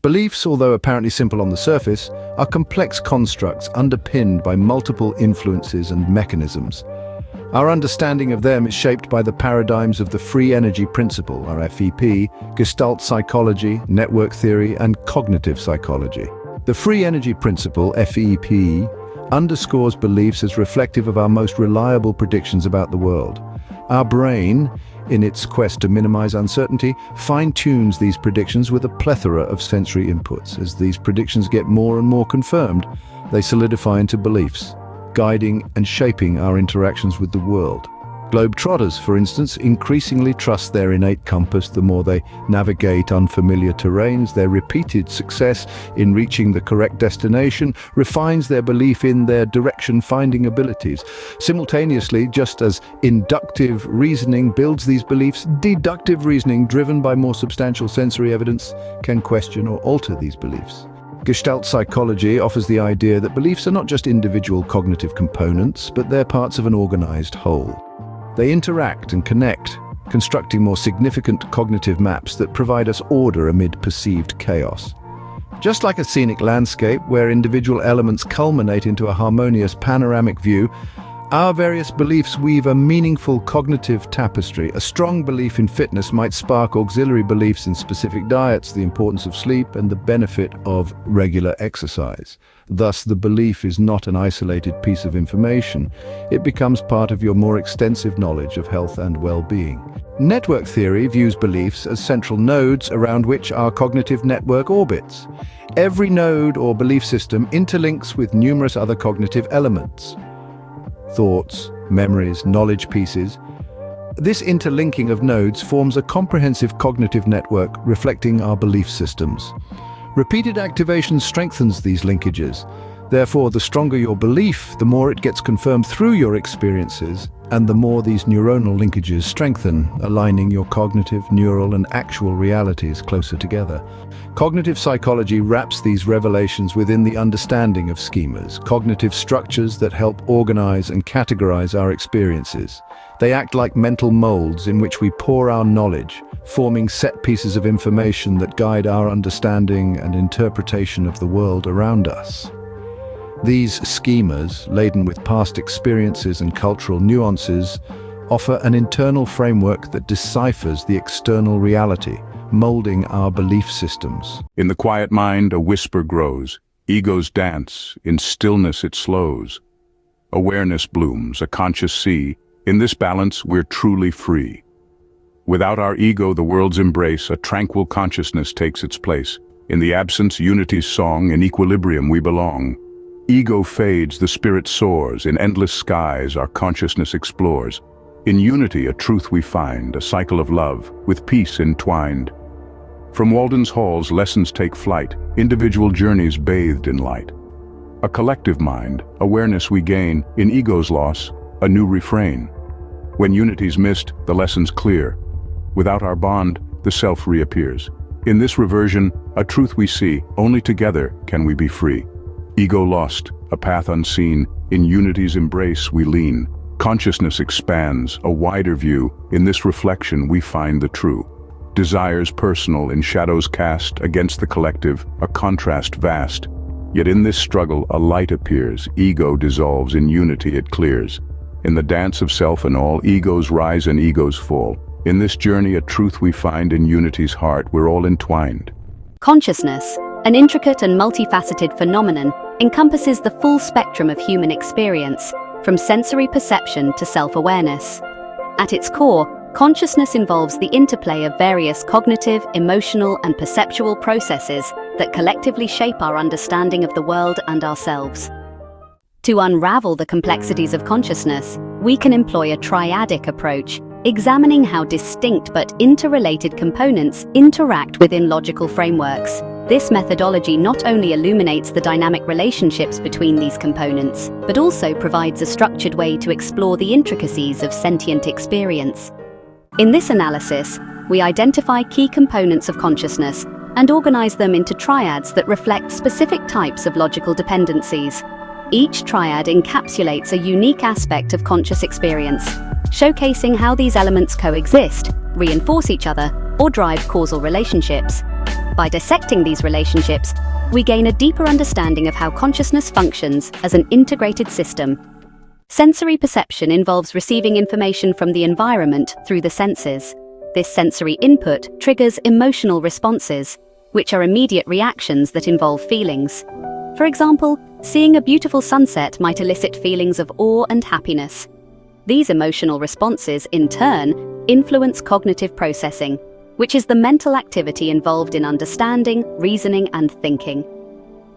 Beliefs, although apparently simple on the surface, are complex constructs underpinned by multiple influences and mechanisms. Our understanding of them is shaped by the paradigms of the free energy principle, or FEP, Gestalt psychology, network theory, and cognitive psychology. The free energy principle, FEP, underscores beliefs as reflective of our most reliable predictions about the world. Our brain, in its quest to minimize uncertainty, fine-tunes these predictions with a plethora of sensory inputs. As these predictions get more and more confirmed, they solidify into beliefs, guiding and shaping our interactions with the world. Globetrotters, for instance, increasingly trust their innate compass the more they navigate unfamiliar terrains. Their repeated success in reaching the correct destination refines their belief in their direction-finding abilities. Simultaneously, just as inductive reasoning builds these beliefs, deductive reasoning, driven by more substantial sensory evidence, can question or alter these beliefs. Gestalt psychology offers the idea that beliefs are not just individual cognitive components, but they're parts of an organized whole. They interact and connect, constructing more significant cognitive maps that provide us order amid perceived chaos. Just like a scenic landscape where individual elements culminate into a harmonious panoramic view, our various beliefs weave a meaningful cognitive tapestry. A strong belief in fitness might spark auxiliary beliefs in specific diets, the importance of sleep, and the benefit of regular exercise. Thus, the belief is not an isolated piece of information. It becomes part of your more extensive knowledge of health and well-being. Network theory views beliefs as central nodes around which our cognitive network orbits. Every node or belief system interlinks with numerous other cognitive elements. Thoughts, memories, knowledge pieces. This interlinking of nodes forms a comprehensive cognitive network reflecting our belief systems. Repeated activation strengthens these linkages. Therefore, the stronger your belief, the more it gets confirmed through your experiences, and the more these neuronal linkages strengthen, aligning your cognitive, neural, and actual realities closer together. Cognitive psychology wraps these revelations within the understanding of schemas, cognitive structures that help organize and categorize our experiences. They act like mental molds in which we pour our knowledge, forming set pieces of information that guide our understanding and interpretation of the world around us. These schemas, laden with past experiences and cultural nuances, offer an internal framework that deciphers the external reality, molding our belief systems. In the quiet mind, a whisper grows. Egos dance, in stillness it slows. Awareness blooms, a conscious sea. In this balance, we're truly free. Without our ego, the world's embrace, a tranquil consciousness takes its place. In the absence, unity's song, in equilibrium we belong. Ego fades, the spirit soars. In endless skies, our consciousness explores. In unity, a truth we find, a cycle of love, with peace entwined. From Walden's halls, lessons take flight, individual journeys bathed in light. A collective mind, awareness we gain, in ego's loss, a new refrain. When unity's missed, the lesson's clear. Without our bond, the self reappears. In this reversion, a truth we see, only together can we be free. Ego lost, a path unseen, in unity's embrace we lean. Consciousness expands, a wider view, in this reflection we find the true. Desires personal, in shadows cast, against the collective, a contrast vast. Yet in this struggle a light appears, ego dissolves, in unity it clears. In the dance of self and all, egos rise and egos fall. In this journey a truth we find, in unity's heart we're all entwined. Consciousness, an intricate and multifaceted phenomenon, encompasses the full spectrum of human experience, from sensory perception to self-awareness. At its core, consciousness involves the interplay of various cognitive, emotional, and perceptual processes that collectively shape our understanding of the world and ourselves. To unravel the complexities of consciousness, we can employ a triadic approach, examining how distinct but interrelated components interact within logical frameworks. This methodology not only illuminates the dynamic relationships between these components, but also provides a structured way to explore the intricacies of sentient experience. In this analysis, we identify key components of consciousness and organize them into triads that reflect specific types of logical dependencies. Each triad encapsulates a unique aspect of conscious experience, showcasing how these elements coexist, reinforce each other, or drive causal relationships. By dissecting these relationships, we gain a deeper understanding of how consciousness functions as an integrated system. Sensory perception involves receiving information from the environment through the senses. This sensory input triggers emotional responses, which are immediate reactions that involve feelings. For example, seeing a beautiful sunset might elicit feelings of awe and happiness. These emotional responses, in turn, influence cognitive processing, which is the mental activity involved in understanding, reasoning, and thinking.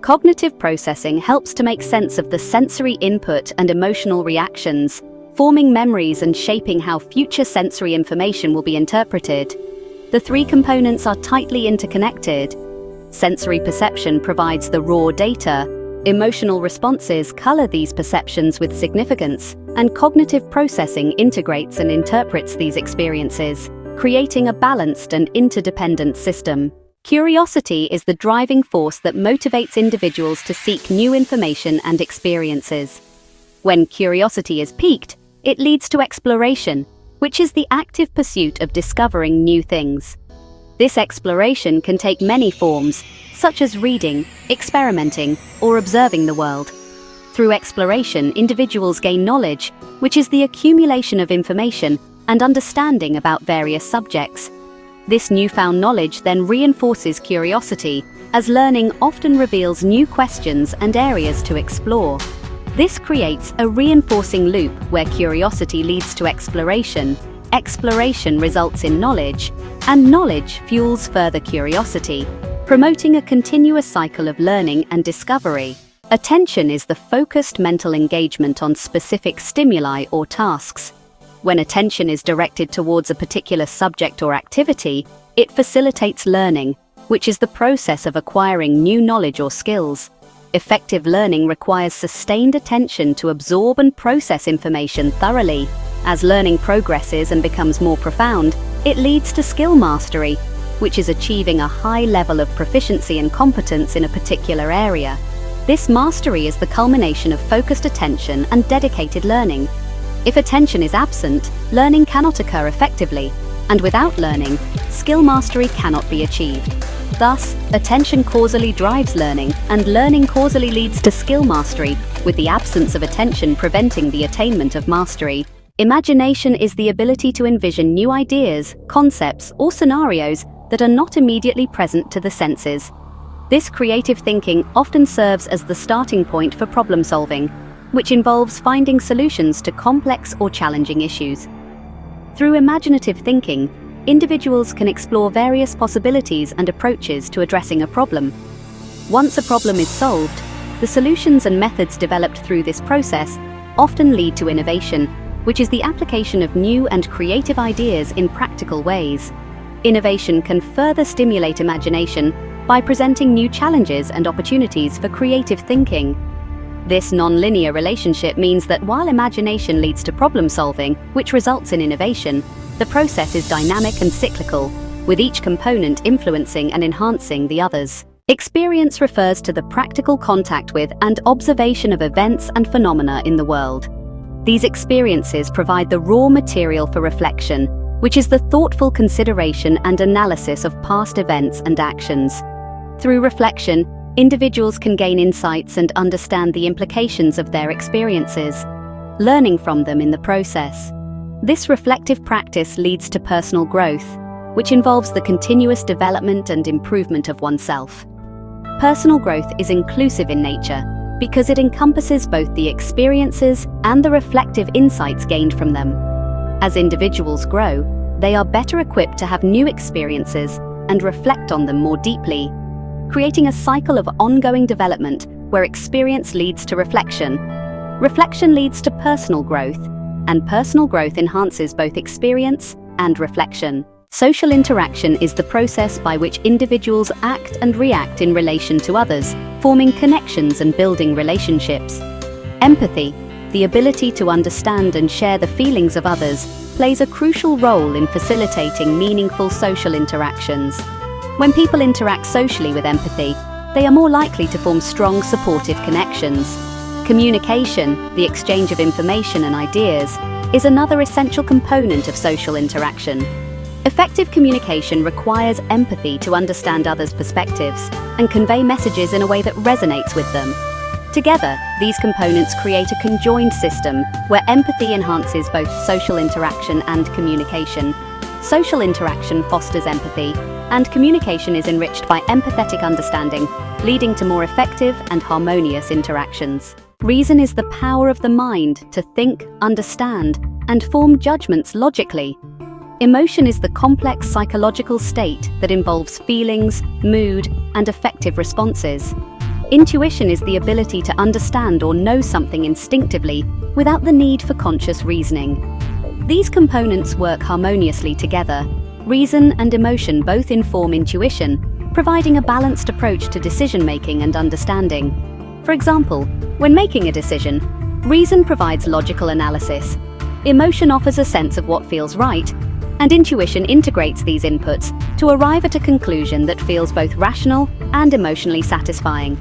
Cognitive processing helps to make sense of the sensory input and emotional reactions, forming memories and shaping how future sensory information will be interpreted. The three components are tightly interconnected. Sensory perception provides the raw data, emotional responses color these perceptions with significance, and cognitive processing integrates and interprets these experiences, creating a balanced and interdependent system. Curiosity is the driving force that motivates individuals to seek new information and experiences. When curiosity is piqued, it leads to exploration, which is the active pursuit of discovering new things. This exploration can take many forms, such as reading, experimenting, or observing the world. Through exploration, individuals gain knowledge, which is the accumulation of information and understanding about various subjects. This newfound knowledge then reinforces curiosity, as learning often reveals new questions and areas to explore. This creates a reinforcing loop where curiosity leads to exploration results in knowledge, and knowledge fuels further curiosity, promoting a continuous cycle of learning and discovery. Attention is the focused mental engagement on specific stimuli or tasks. When attention is directed towards a particular subject or activity, it facilitates learning, which is the process of acquiring new knowledge or skills. Effective learning requires sustained attention to absorb and process information thoroughly. As learning progresses and becomes more profound, it leads to skill mastery, which is achieving a high level of proficiency and competence in a particular area. This mastery is the culmination of focused attention and dedicated learning. If attention is absent, learning cannot occur effectively, and without learning, skill mastery cannot be achieved. Thus, attention causally drives learning, and learning causally leads to skill mastery, with the absence of attention preventing the attainment of mastery. Imagination is the ability to envision new ideas, concepts, or scenarios that are not immediately present to the senses. This creative thinking often serves as the starting point for problem solving, which involves finding solutions to complex or challenging issues. Through imaginative thinking, individuals can explore various possibilities and approaches to addressing a problem. Once a problem is solved, the solutions and methods developed through this process often lead to innovation, which is the application of new and creative ideas in practical ways. Innovation can further stimulate imagination by presenting new challenges and opportunities for creative thinking. This non-linear relationship means that while imagination leads to problem solving, which results in innovation, the process is dynamic and cyclical, with each component influencing and enhancing the others. Experience refers to the practical contact with and observation of events and phenomena in the world. These experiences provide the raw material for reflection, which is the thoughtful consideration and analysis of past events and actions. Through reflection, individuals can gain insights and understand the implications of their experiences, learning from them in the process. This reflective practice leads to personal growth, which involves the continuous development and improvement of oneself. Personal growth is inclusive in nature because it encompasses both the experiences and the reflective insights gained from them. As individuals grow, they are better equipped to have new experiences and reflect on them more deeply, creating a cycle of ongoing development where experience leads to reflection. Reflection leads to personal growth, and personal growth enhances both experience and reflection. Social interaction is the process by which individuals act and react in relation to others, forming connections and building relationships. Empathy, the ability to understand and share the feelings of others, plays a crucial role in facilitating meaningful social interactions. When people interact socially with empathy, they are more likely to form strong, supportive connections. Communication, the exchange of information and ideas, is another essential component of social interaction. Effective communication requires empathy to understand others' perspectives and convey messages in a way that resonates with them. Together, these components create a conjoined system where empathy enhances both social interaction and communication. Social interaction fosters empathy, and communication is enriched by empathetic understanding, leading to more effective and harmonious interactions. Reason is the power of the mind to think, understand, and form judgments logically. Emotion is the complex psychological state that involves feelings, mood, and affective responses. Intuition is the ability to understand or know something instinctively without the need for conscious reasoning. These components work harmoniously together. Reason and emotion both inform intuition, providing a balanced approach to decision-making and understanding. For example, when making a decision, reason provides logical analysis, emotion offers a sense of what feels right, and intuition integrates these inputs to arrive at a conclusion that feels both rational and emotionally satisfying.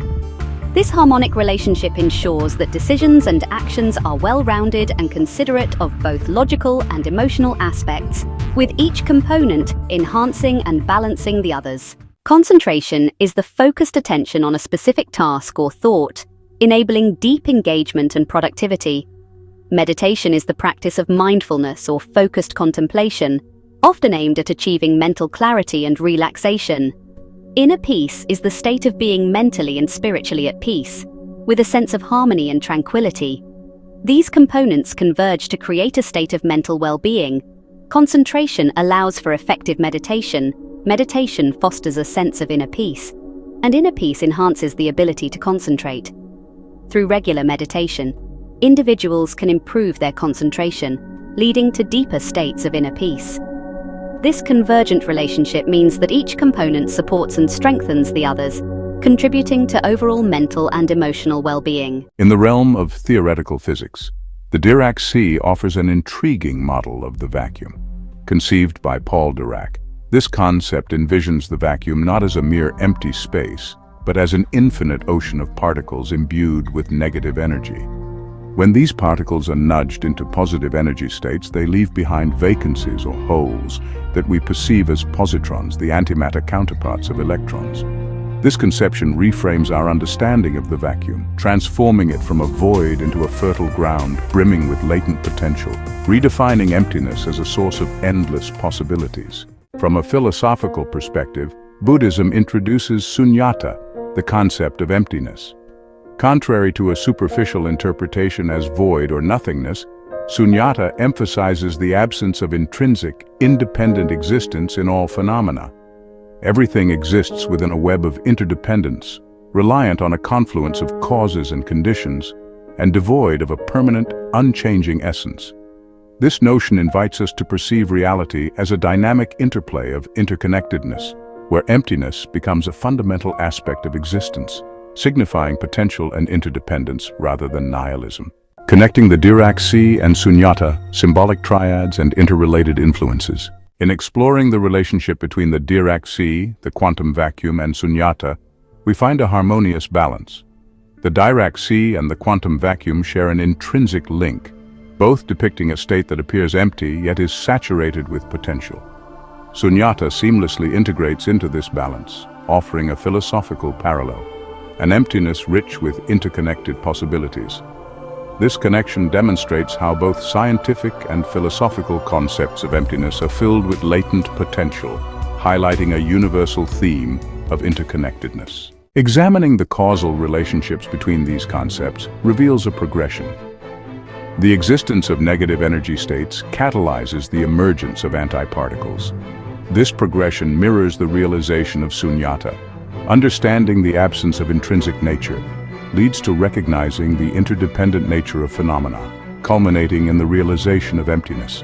This harmonic relationship ensures that decisions and actions are well-rounded and considerate of both logical and emotional aspects, with each component enhancing and balancing the others. Concentration is the focused attention on a specific task or thought, enabling deep engagement and productivity. Meditation is the practice of mindfulness or focused contemplation, often aimed at achieving mental clarity and relaxation. Inner peace is the state of being mentally and spiritually at peace, with a sense of harmony and tranquility. These components converge to create a state of mental well-being. Concentration allows for effective meditation. Meditation fosters a sense of inner peace, and inner peace enhances the ability to concentrate. Through regular meditation, individuals can improve their concentration, leading to deeper states of inner peace. This convergent relationship means that each component supports and strengthens the others, contributing to overall mental and emotional well-being. In the realm of theoretical physics, the Dirac sea offers an intriguing model of the vacuum. Conceived by Paul Dirac, this concept envisions the vacuum not as a mere empty space, but as an infinite ocean of particles imbued with negative energy. When these particles are nudged into positive energy states, they leave behind vacancies or holes that we perceive as positrons, the antimatter counterparts of electrons. This conception reframes our understanding of the vacuum, transforming it from a void into a fertile ground brimming with latent potential, redefining emptiness as a source of endless possibilities. From a philosophical perspective, Buddhism introduces sunyata, the concept of emptiness. Contrary to a superficial interpretation as void or nothingness, sunyata emphasizes the absence of intrinsic, independent existence in all phenomena. Everything exists within a web of interdependence, reliant on a confluence of causes and conditions, and devoid of a permanent, unchanging essence. This notion invites us to perceive reality as a dynamic interplay of interconnectedness, where emptiness becomes a fundamental aspect of existence, signifying potential and interdependence rather than nihilism. Connecting the Dirac sea and sunyata, symbolic triads and interrelated influences. In exploring the relationship between the Dirac sea, the quantum vacuum, and sunyata, we find a harmonious balance. The Dirac sea and the quantum vacuum share an intrinsic link, both depicting a state that appears empty yet is saturated with potential. Sunyata seamlessly integrates into this balance, offering a philosophical parallel, an emptiness rich with interconnected possibilities. This connection demonstrates how both scientific and philosophical concepts of emptiness are filled with latent potential, highlighting a universal theme of interconnectedness. Examining the causal relationships between these concepts reveals a progression. The existence of negative energy states catalyzes the emergence of antiparticles. This progression mirrors the realization of sunyata. Understanding the absence of intrinsic nature leads to recognizing the interdependent nature of phenomena, culminating in the realization of emptiness.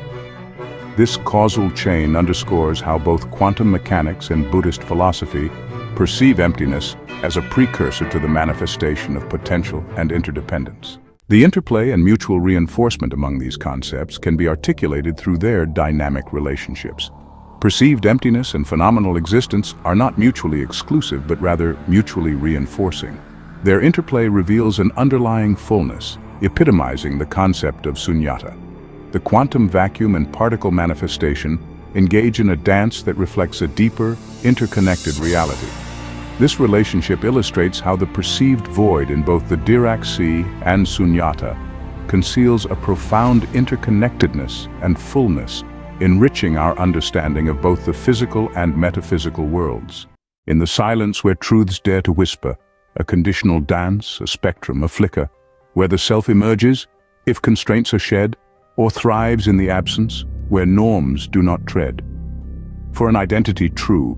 This causal chain underscores how both quantum mechanics and Buddhist philosophy perceive emptiness as a precursor to the manifestation of potential and interdependence. The interplay and mutual reinforcement among these concepts can be articulated through their dynamic relationships. Perceived emptiness and phenomenal existence are not mutually exclusive, but rather mutually reinforcing. Their interplay reveals an underlying fullness, epitomizing the concept of sunyata. The quantum vacuum and particle manifestation engage in a dance that reflects a deeper, interconnected reality. This relationship illustrates how the perceived void in both the Dirac Sea and Sunyata conceals a profound interconnectedness and fullness, enriching our understanding of both the physical and metaphysical worlds. In the silence where truths dare to whisper, a conditional dance, a spectrum, a flicker, where the self emerges, if constraints are shed, or thrives in the absence, where norms do not tread. For an identity true,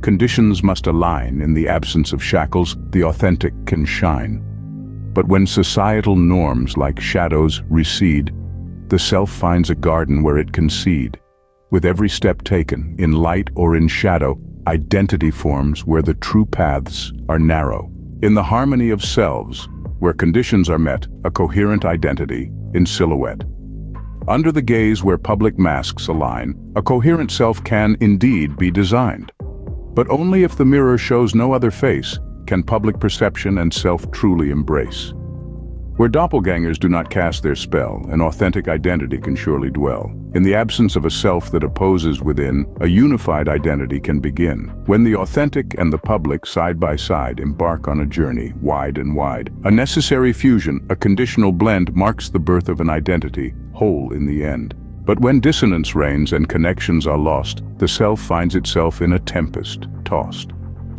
conditions must align. In the absence of shackles, the authentic can shine. But when societal norms like shadows recede, the self finds a garden where it can seed. With every step taken, in light or in shadow, identity forms where the true paths are narrow. In the harmony of selves, where conditions are met, a coherent identity in silhouette. Under the gaze where public masks align, a coherent self can indeed be designed. But only if the mirror shows no other face can public perception and self truly embrace. Where doppelgangers do not cast their spell, an authentic identity can surely dwell. In the absence of a self that opposes within, a unified identity can begin. When the authentic and the public side by side embark on a journey, wide and wide, a necessary fusion, a conditional blend marks the birth of an identity, whole in the end. But when dissonance reigns and connections are lost, the self finds itself in a tempest, tossed.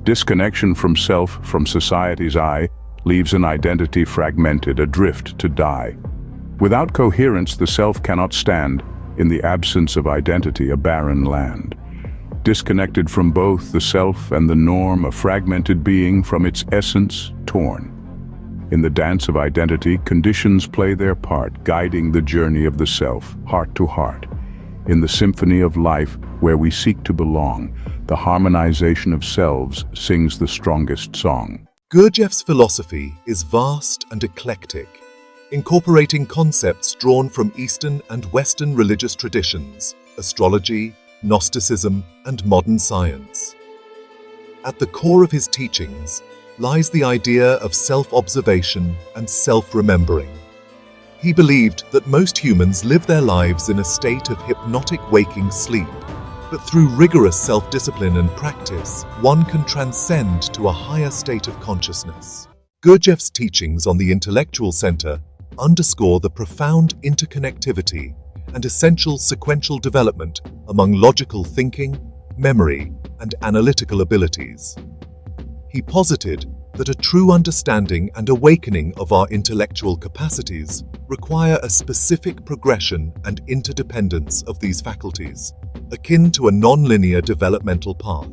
Disconnection from self, from society's eye, leaves an identity fragmented, adrift to die. Without coherence, the self cannot stand. In the absence of identity, a barren land. Disconnected from both the self and the norm, a fragmented being from its essence torn. In the dance of identity, conditions play their part, guiding the journey of the self, heart to heart. In the symphony of life, where we seek to belong, the harmonization of selves sings the strongest song. Gurdjieff's philosophy is vast and eclectic, incorporating concepts drawn from Eastern and Western religious traditions, astrology, Gnosticism, and modern science. At the core of his teachings lies the idea of self-observation and self-remembering. He believed that most humans live their lives in a state of hypnotic waking sleep, but through rigorous self-discipline and practice, one can transcend to a higher state of consciousness. Gurdjieff's teachings on the intellectual center underscore the profound interconnectivity and essential sequential development among logical thinking, memory, and analytical abilities. He posited that a true understanding and awakening of our intellectual capacities require a specific progression and interdependence of these faculties, akin to a non-linear developmental path.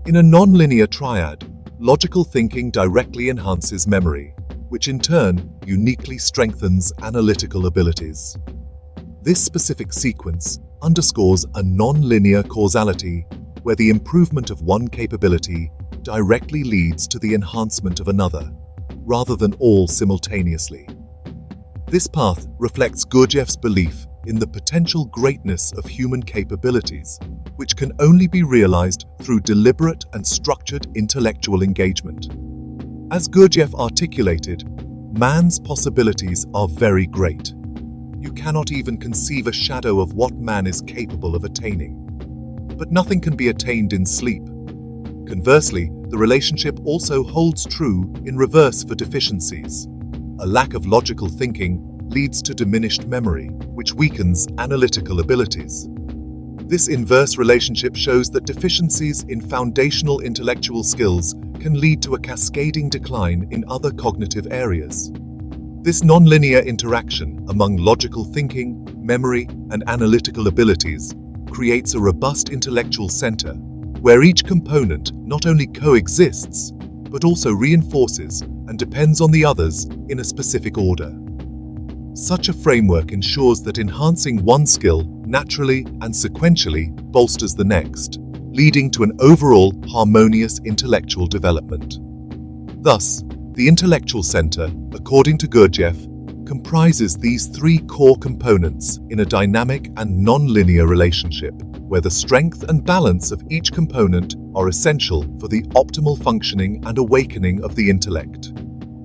In a non-linear triad, logical thinking directly enhances memory, which in turn uniquely strengthens analytical abilities. This specific sequence underscores a non-linear causality where the improvement of one capability directly leads to the enhancement of another, rather than all simultaneously. This path reflects Gurdjieff's belief in the potential greatness of human capabilities, which can only be realized through deliberate and structured intellectual engagement. As Gurdjieff articulated, man's possibilities are very great. You cannot even conceive a shadow of what man is capable of attaining. But nothing can be attained in sleep. Conversely, the relationship also holds true in reverse for deficiencies. A lack of logical thinking leads to diminished memory, which weakens analytical abilities. This inverse relationship shows that deficiencies in foundational intellectual skills can lead to a cascading decline in other cognitive areas. This nonlinear interaction among logical thinking, memory, and analytical abilities creates a robust intellectual center where each component not only coexists, but also reinforces and depends on the others in a specific order. Such a framework ensures that enhancing one skill naturally and sequentially bolsters the next, leading to an overall harmonious intellectual development. Thus, the intellectual center, according to Gurdjieff, comprises these three core components in a dynamic and non-linear relationship, where the strength and balance of each component are essential for the optimal functioning and awakening of the intellect.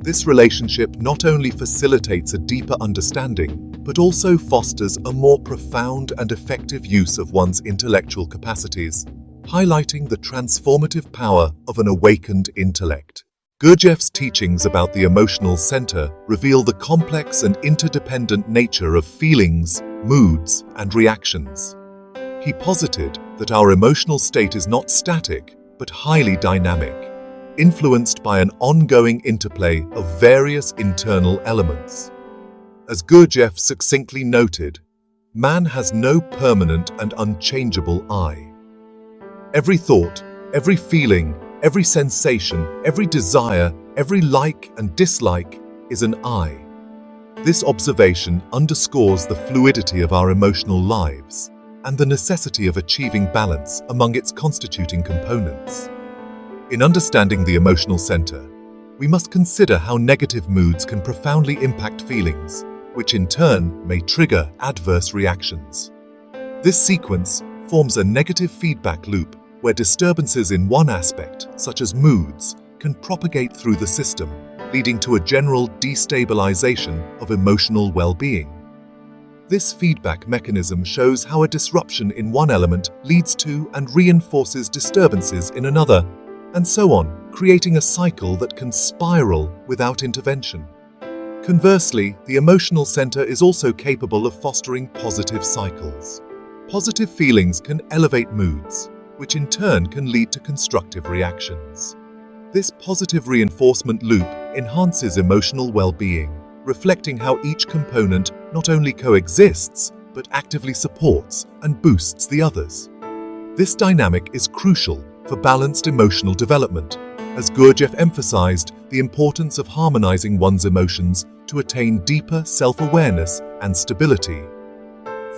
This relationship not only facilitates a deeper understanding, but also fosters a more profound and effective use of one's intellectual capacities, highlighting the transformative power of an awakened intellect. Gurdjieff's teachings about the emotional center reveal the complex and interdependent nature of feelings, moods, and reactions. He posited that our emotional state is not static, but highly dynamic, influenced by an ongoing interplay of various internal elements. As Gurdjieff succinctly noted, man has no permanent and unchangeable I. Every thought, every feeling, every sensation, every desire, every like and dislike is an I. This observation underscores the fluidity of our emotional lives and the necessity of achieving balance among its constituting components. In understanding the emotional center, we must consider how negative moods can profoundly impact feelings, which in turn may trigger adverse reactions. This sequence forms a negative feedback loop where disturbances in one aspect, such as moods, can propagate through the system, leading to a general destabilization of emotional well-being. This feedback mechanism shows how a disruption in one element leads to and reinforces disturbances in another, and so on, creating a cycle that can spiral without intervention. Conversely, the emotional center is also capable of fostering positive cycles. Positive feelings can elevate moods, which in turn can lead to constructive reactions. This positive reinforcement loop enhances emotional well-being, reflecting how each component not only coexists, but actively supports and boosts the others. This dynamic is crucial for balanced emotional development, as Gurdjieff emphasized the importance of harmonizing one's emotions to attain deeper self-awareness and stability.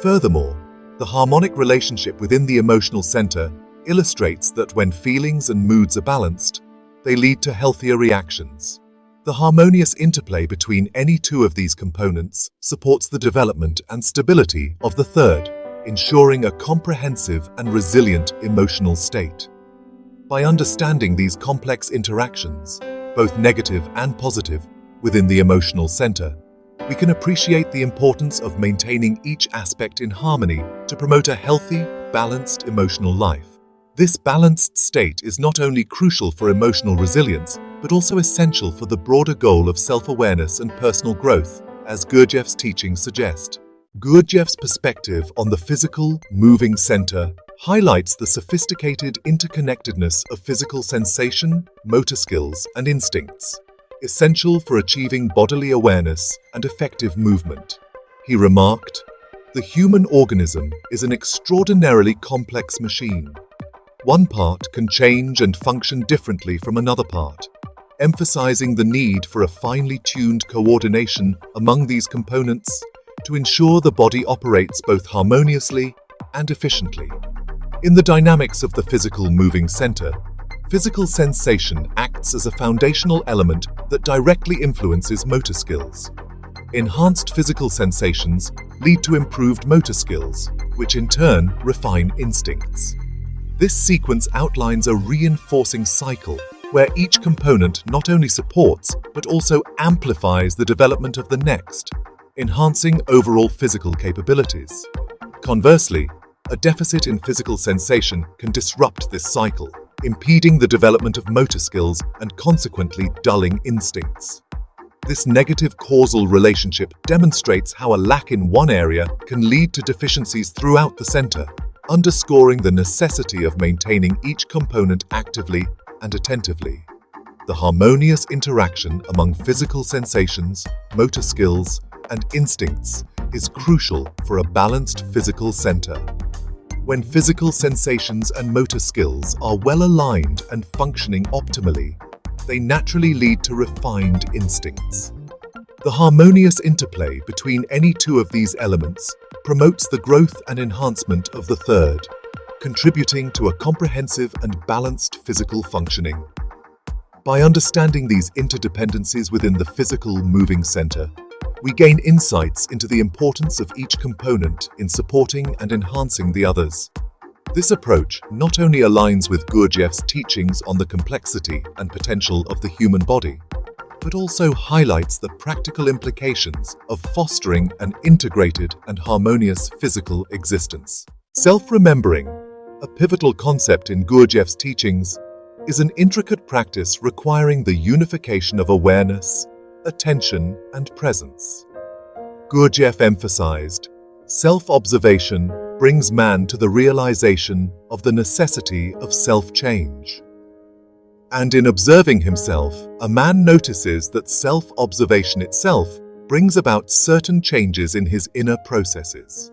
Furthermore, the harmonic relationship within the emotional center illustrates that when feelings and moods are balanced, they lead to healthier reactions. The harmonious interplay between any two of these components supports the development and stability of the third, ensuring a comprehensive and resilient emotional state. By understanding these complex interactions, both negative and positive, within the emotional center, we can appreciate the importance of maintaining each aspect in harmony to promote a healthy, balanced emotional life. This balanced state is not only crucial for emotional resilience, but also essential for the broader goal of self-awareness and personal growth, as Gurdjieff's teachings suggest. Gurdjieff's perspective on the physical, moving center highlights the sophisticated interconnectedness of physical sensation, motor skills, and instincts, essential for achieving bodily awareness and effective movement. He remarked, "The human organism is an extraordinarily complex machine. One part can change and function differently from another part, emphasizing the need for a finely tuned coordination among these components to ensure the body operates both harmoniously and efficiently." In the dynamics of the physical moving center, physical sensation acts as a foundational element that directly influences motor skills. Enhanced physical sensations lead to improved motor skills, which in turn refine instincts. This sequence outlines a reinforcing cycle where each component not only supports but also amplifies the development of the next, enhancing overall physical capabilities. Conversely, a deficit in physical sensation can disrupt this cycle, impeding the development of motor skills and consequently dulling instincts. This negative causal relationship demonstrates how a lack in one area can lead to deficiencies throughout the center, underscoring the necessity of maintaining each component actively and attentively. The harmonious interaction among physical sensations, motor skills, and instincts is crucial for a balanced physical center. When physical sensations and motor skills are well aligned and functioning optimally, they naturally lead to refined instincts. The harmonious interplay between any two of these elements promotes the growth and enhancement of the third, contributing to a comprehensive and balanced physical functioning. By understanding these interdependencies within the physical moving center, we gain insights into the importance of each component in supporting and enhancing the others. This approach not only aligns with Gurdjieff's teachings on the complexity and potential of the human body, but also highlights the practical implications of fostering an integrated and harmonious physical existence. Self-remembering, a pivotal concept in Gurdjieff's teachings, is an intricate practice requiring the unification of awareness, attention, and presence. Gurdjieff emphasized, self-observation brings man to the realization of the necessity of self-change. And in observing himself, a man notices that self-observation itself brings about certain changes in his inner processes.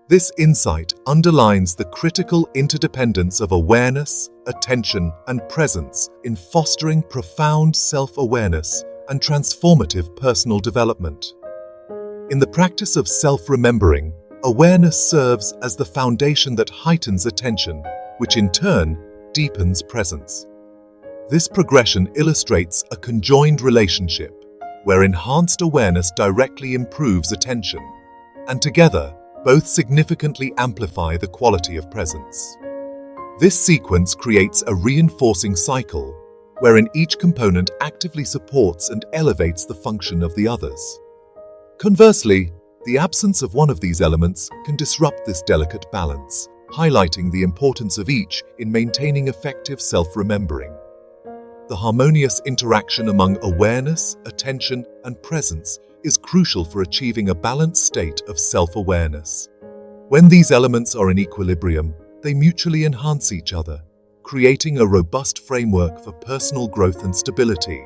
This insight underlines the critical interdependence of awareness, attention, and presence in fostering profound self-awareness and transformative personal development. In the practice of self-remembering, awareness serves as the foundation that heightens attention, which in turn deepens presence. This progression illustrates a conjoined relationship, where enhanced awareness directly improves attention, and together, both significantly amplify the quality of presence. This sequence creates a reinforcing cycle, wherein each component actively supports and elevates the function of the others. Conversely, the absence of one of these elements can disrupt this delicate balance, highlighting the importance of each in maintaining effective self-remembering. The harmonious interaction among awareness, attention, and presence is crucial for achieving a balanced state of self-awareness. When these elements are in equilibrium, they mutually enhance each other, creating a robust framework for personal growth and stability.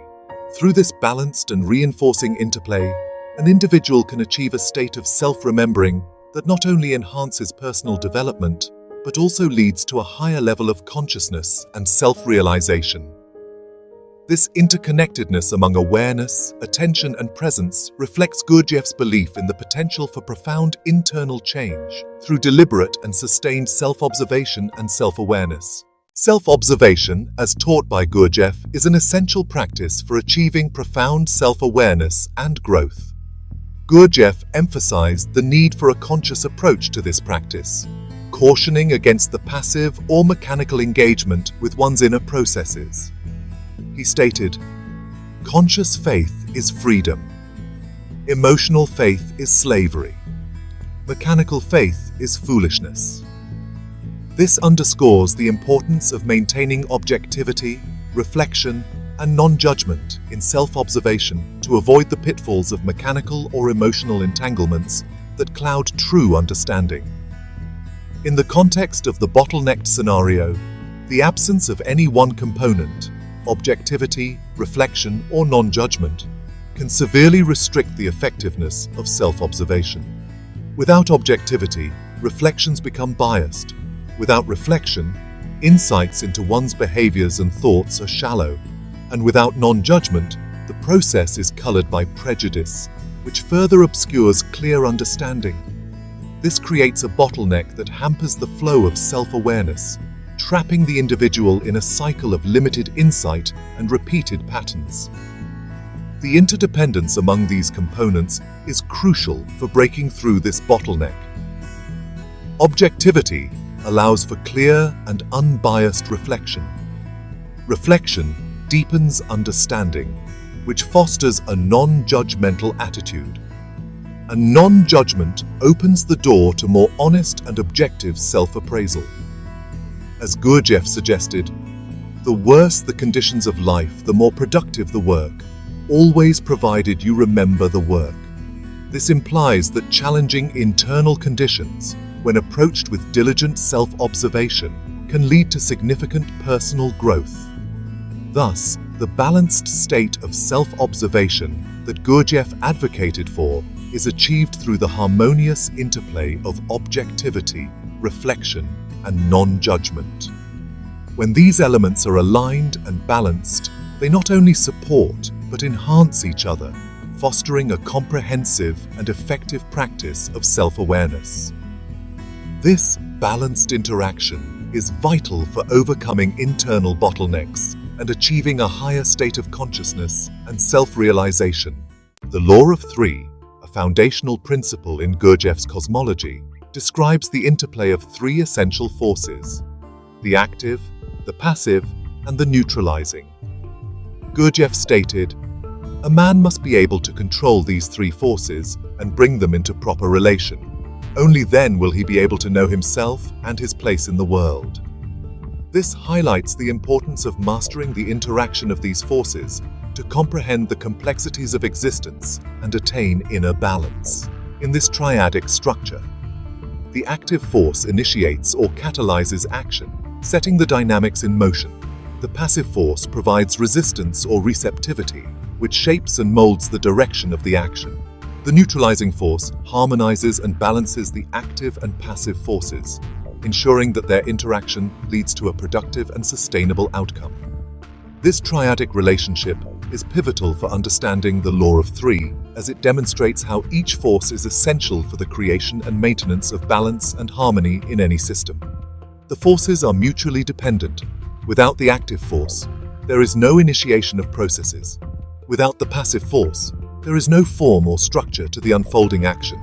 Through this balanced and reinforcing interplay, an individual can achieve a state of self-remembering that not only enhances personal development, but also leads to a higher level of consciousness and self-realization. This interconnectedness among awareness, attention, and presence reflects Gurdjieff's belief in the potential for profound internal change through deliberate and sustained self-observation and self-awareness. Self-observation, as taught by Gurdjieff, is an essential practice for achieving profound self-awareness and growth. Gurdjieff emphasized the need for a conscious approach to this practice, cautioning against the passive or mechanical engagement with one's inner processes. He stated, "Conscious faith is freedom. Emotional faith is slavery. Mechanical faith is foolishness." This underscores the importance of maintaining objectivity, reflection, and non-judgment in self-observation to avoid the pitfalls of mechanical or emotional entanglements that cloud true understanding. In the context of the bottlenecked scenario, the absence of any one component, objectivity, reflection, or non-judgment, can severely restrict the effectiveness of self-observation. Without objectivity, reflections become biased. Without reflection, insights into one's behaviors and thoughts are shallow. And without non-judgment, the process is colored by prejudice, which further obscures clear understanding. This creates a bottleneck that hampers the flow of self-awareness, trapping the individual in a cycle of limited insight and repeated patterns. The interdependence among these components is crucial for breaking through this bottleneck. Objectivity allows for clear and unbiased reflection. Reflection deepens understanding, which fosters a non-judgmental attitude. And non-judgment opens the door to more honest and objective self-appraisal. As Gurdjieff suggested, the worse the conditions of life, the more productive the work, always provided you remember the work. This implies that challenging internal conditions, when approached with diligent self-observation, can lead to significant personal growth. Thus, the balanced state of self-observation that Gurdjieff advocated for is achieved through the harmonious interplay of objectivity, reflection, and non-judgment. When these elements are aligned and balanced, they not only support but enhance each other, fostering a comprehensive and effective practice of self-awareness. This balanced interaction is vital for overcoming internal bottlenecks and achieving a higher state of consciousness and self-realization. The Law of Three, a foundational principle in Gurdjieff's cosmology, describes the interplay of three essential forces: the active, the passive, and the neutralizing. Gurdjieff stated, A man must be able to control these three forces and bring them into proper relation. Only then will he be able to know himself and his place in the world. This highlights the importance of mastering the interaction of these forces to comprehend the complexities of existence and attain inner balance. In this triadic structure, the active force initiates or catalyzes action, setting the dynamics in motion. The passive force provides resistance or receptivity, which shapes and molds the direction of the action. The neutralizing force harmonizes and balances the active and passive forces, ensuring that their interaction leads to a productive and sustainable outcome. This triadic relationship is pivotal for understanding the law of three, as it demonstrates how each force is essential for the creation and maintenance of balance and harmony in any system. The forces are mutually dependent. Without the active force, there is no initiation of processes. Without the passive force, there is no form or structure to the unfolding action.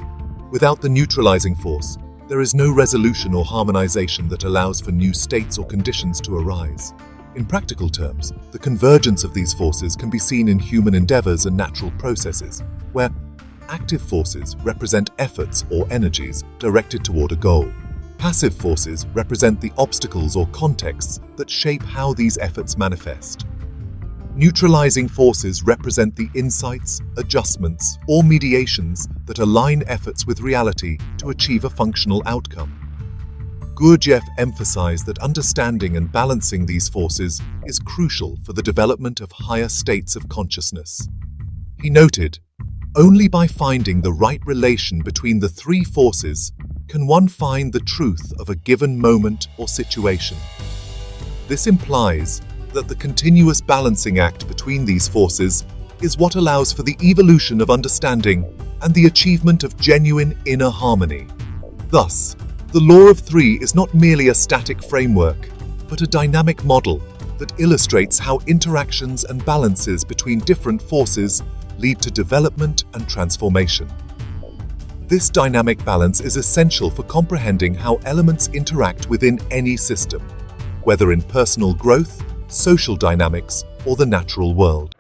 Without the neutralizing force, there is no resolution or harmonization that allows for new states or conditions to arise. In practical terms, the convergence of these forces can be seen in human endeavors and natural processes, where active forces represent efforts or energies directed toward a goal. Passive forces represent the obstacles or contexts that shape how these efforts manifest. Neutralizing forces represent the insights, adjustments, or mediations that align efforts with reality to achieve a functional outcome. Gurdjieff emphasized that understanding and balancing these forces is crucial for the development of higher states of consciousness. He noted, "Only by finding the right relation between the three forces can one find the truth of a given moment or situation." This implies that the continuous balancing act between these forces is what allows for the evolution of understanding and the achievement of genuine inner harmony. Thus, the law of three is not merely a static framework, but a dynamic model that illustrates how interactions and balances between different forces lead to development and transformation. This dynamic balance is essential for comprehending how elements interact within any system, whether in personal growth, social dynamics, or the natural world.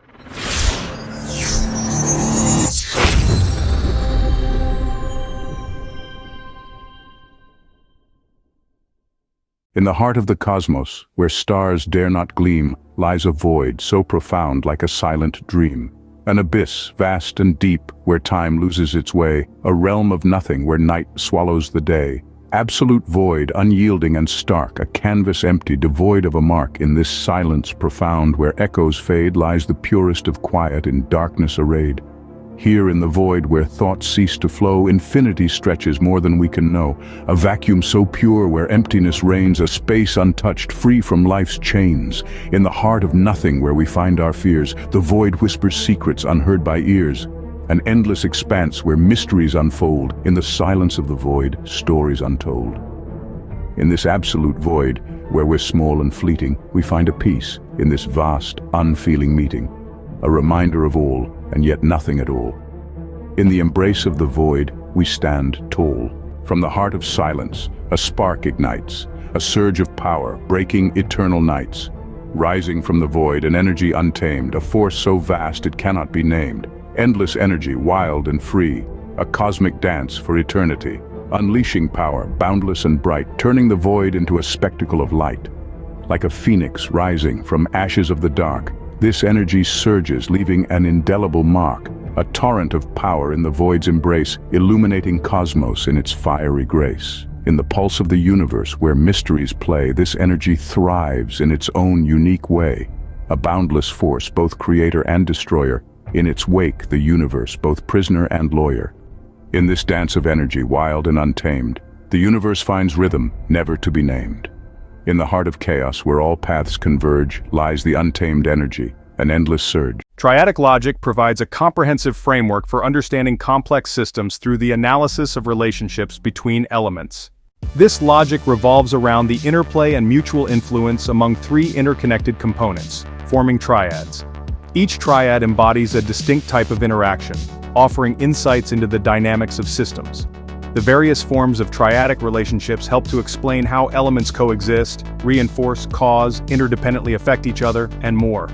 In the heart of the cosmos, where stars dare not gleam, lies a void so profound like a silent dream. An abyss, vast and deep, where time loses its way, a realm of nothing where night swallows the day. Absolute void, unyielding and stark, a canvas empty, devoid of a mark. In this silence profound, where echoes fade, lies the purest of quiet in darkness arrayed. Here in the void where thoughts cease to flow, infinity stretches more than we can know. A vacuum so pure where emptiness reigns, a space untouched, free from life's chains. In the heart of nothing where we find our fears, the void whispers secrets unheard by ears. An endless expanse where mysteries unfold, in the silence of the void, stories untold. In this absolute void, where we're small and fleeting, we find a peace in this vast, unfeeling meeting. A reminder of all, and yet nothing at all. In the embrace of the void, we stand tall. From the heart of silence, a spark ignites, a surge of power, breaking eternal nights. Rising from the void, an energy untamed, a force so vast it cannot be named. Endless energy, wild and free, a cosmic dance for eternity. Unleashing power, boundless and bright, turning the void into a spectacle of light. Like a phoenix rising from ashes of the dark, this energy surges, leaving an indelible mark, a torrent of power in the void's embrace, illuminating cosmos in its fiery grace. In the pulse of the universe, where mysteries play, this energy thrives in its own unique way. A boundless force, both creator and destroyer. In its wake, the universe, both prisoner and lawyer. In this dance of energy, wild and untamed, the universe finds rhythm, never to be named. In the heart of chaos, where all paths converge, lies the untamed energy, an endless surge. Triadic logic provides a comprehensive framework for understanding complex systems through the analysis of relationships between elements. This logic revolves around the interplay and mutual influence among three interconnected components, forming triads. Each triad embodies a distinct type of interaction, offering insights into the dynamics of systems. The various forms of triadic relationships help to explain how elements coexist, reinforce, cause, interdependently affect each other, and more.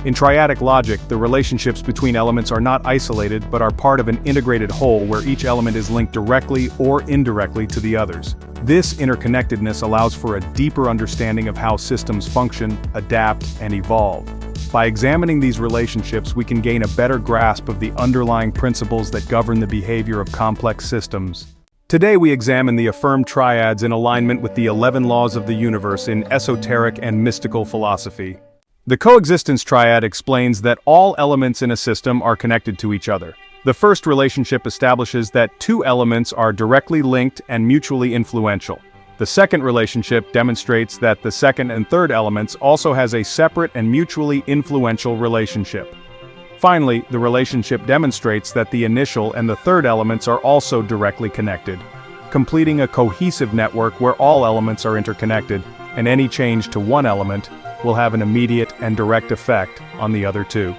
In triadic logic, the relationships between elements are not isolated but are part of an integrated whole where each element is linked directly or indirectly to the others. This interconnectedness allows for a deeper understanding of how systems function, adapt, and evolve. By examining these relationships, we can gain a better grasp of the underlying principles that govern the behavior of complex systems. Today we examine the affirmed triads in alignment with the 11 laws of the universe in esoteric and mystical philosophy. The coexistence triad explains that all elements in a system are connected to each other. The first relationship establishes that two elements are directly linked and mutually influential. The second relationship demonstrates that the second and third elements also has a separate and mutually influential relationship. Finally, the relationship demonstrates that the initial and the third elements are also directly connected, completing a cohesive network where all elements are interconnected, and any change to one element will have an immediate and direct effect on the other two.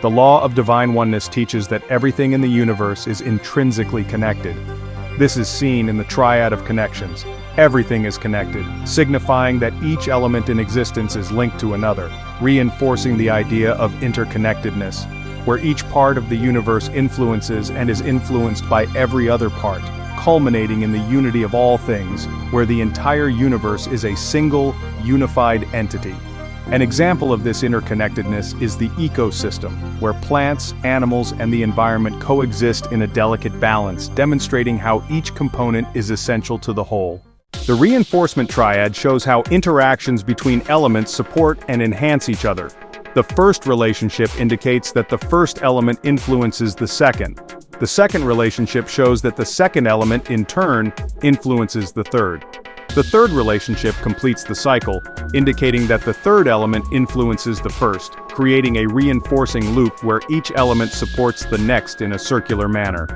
The law of divine oneness teaches that everything in the universe is intrinsically connected. This is seen in the triad of connections. Everything is connected, signifying that each element in existence is linked to another, reinforcing the idea of interconnectedness, where each part of the universe influences and is influenced by every other part, culminating in the unity of all things, where the entire universe is a single, unified entity. An example of this interconnectedness is the ecosystem, where plants, animals, and the environment coexist in a delicate balance, demonstrating how each component is essential to the whole. The reinforcement triad shows how interactions between elements support and enhance each other. The first relationship indicates that the first element influences the second. The second relationship shows that the second element, in turn, influences the third. The third relationship completes the cycle, indicating that the third element influences the first, creating a reinforcing loop where each element supports the next in a circular manner.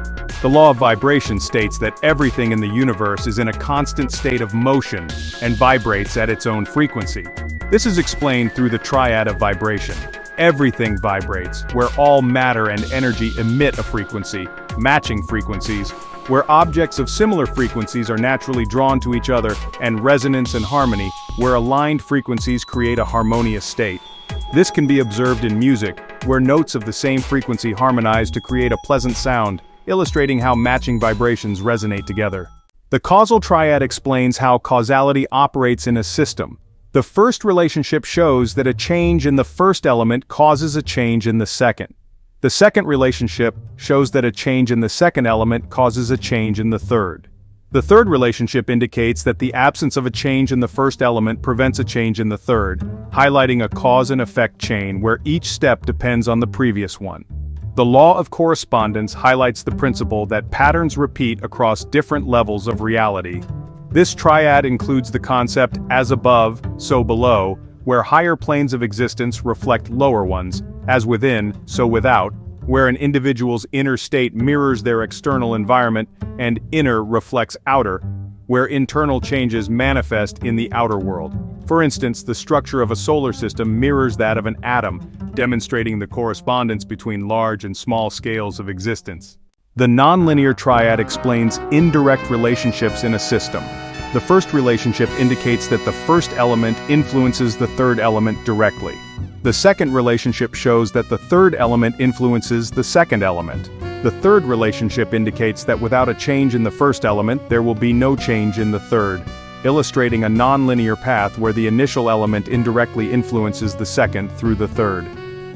The law of vibration states that everything in the universe is in a constant state of motion and vibrates at its own frequency. This is explained through the triad of vibration. Everything vibrates, where all matter and energy emit a frequency, matching frequencies, where objects of similar frequencies are naturally drawn to each other, and resonance and harmony, where aligned frequencies create a harmonious state. This can be observed in music, where notes of the same frequency harmonize to create a pleasant sound, illustrating how matching vibrations resonate together. The causal triad explains how causality operates in a system. The first relationship shows that a change in the first element causes a change in the second. The second relationship shows that a change in the second element causes a change in the third. The third relationship indicates that the absence of a change in the first element prevents a change in the third, highlighting a cause and effect chain where each step depends on the previous one. The law of correspondence highlights the principle that patterns repeat across different levels of reality. This triad includes the concept as above, so below, where higher planes of existence reflect lower ones, as within, so without, where an individual's inner state mirrors their external environment, and inner reflects outer, where internal changes manifest in the outer world. For instance, the structure of a solar system mirrors that of an atom, demonstrating the correspondence between large and small scales of existence. The nonlinear triad explains indirect relationships in a system. The first relationship indicates that the first element influences the third element directly. The second relationship shows that the third element influences the second element. The third relationship indicates that without a change in the first element, there will be no change in the third, illustrating a nonlinear path where the initial element indirectly influences the second through the third.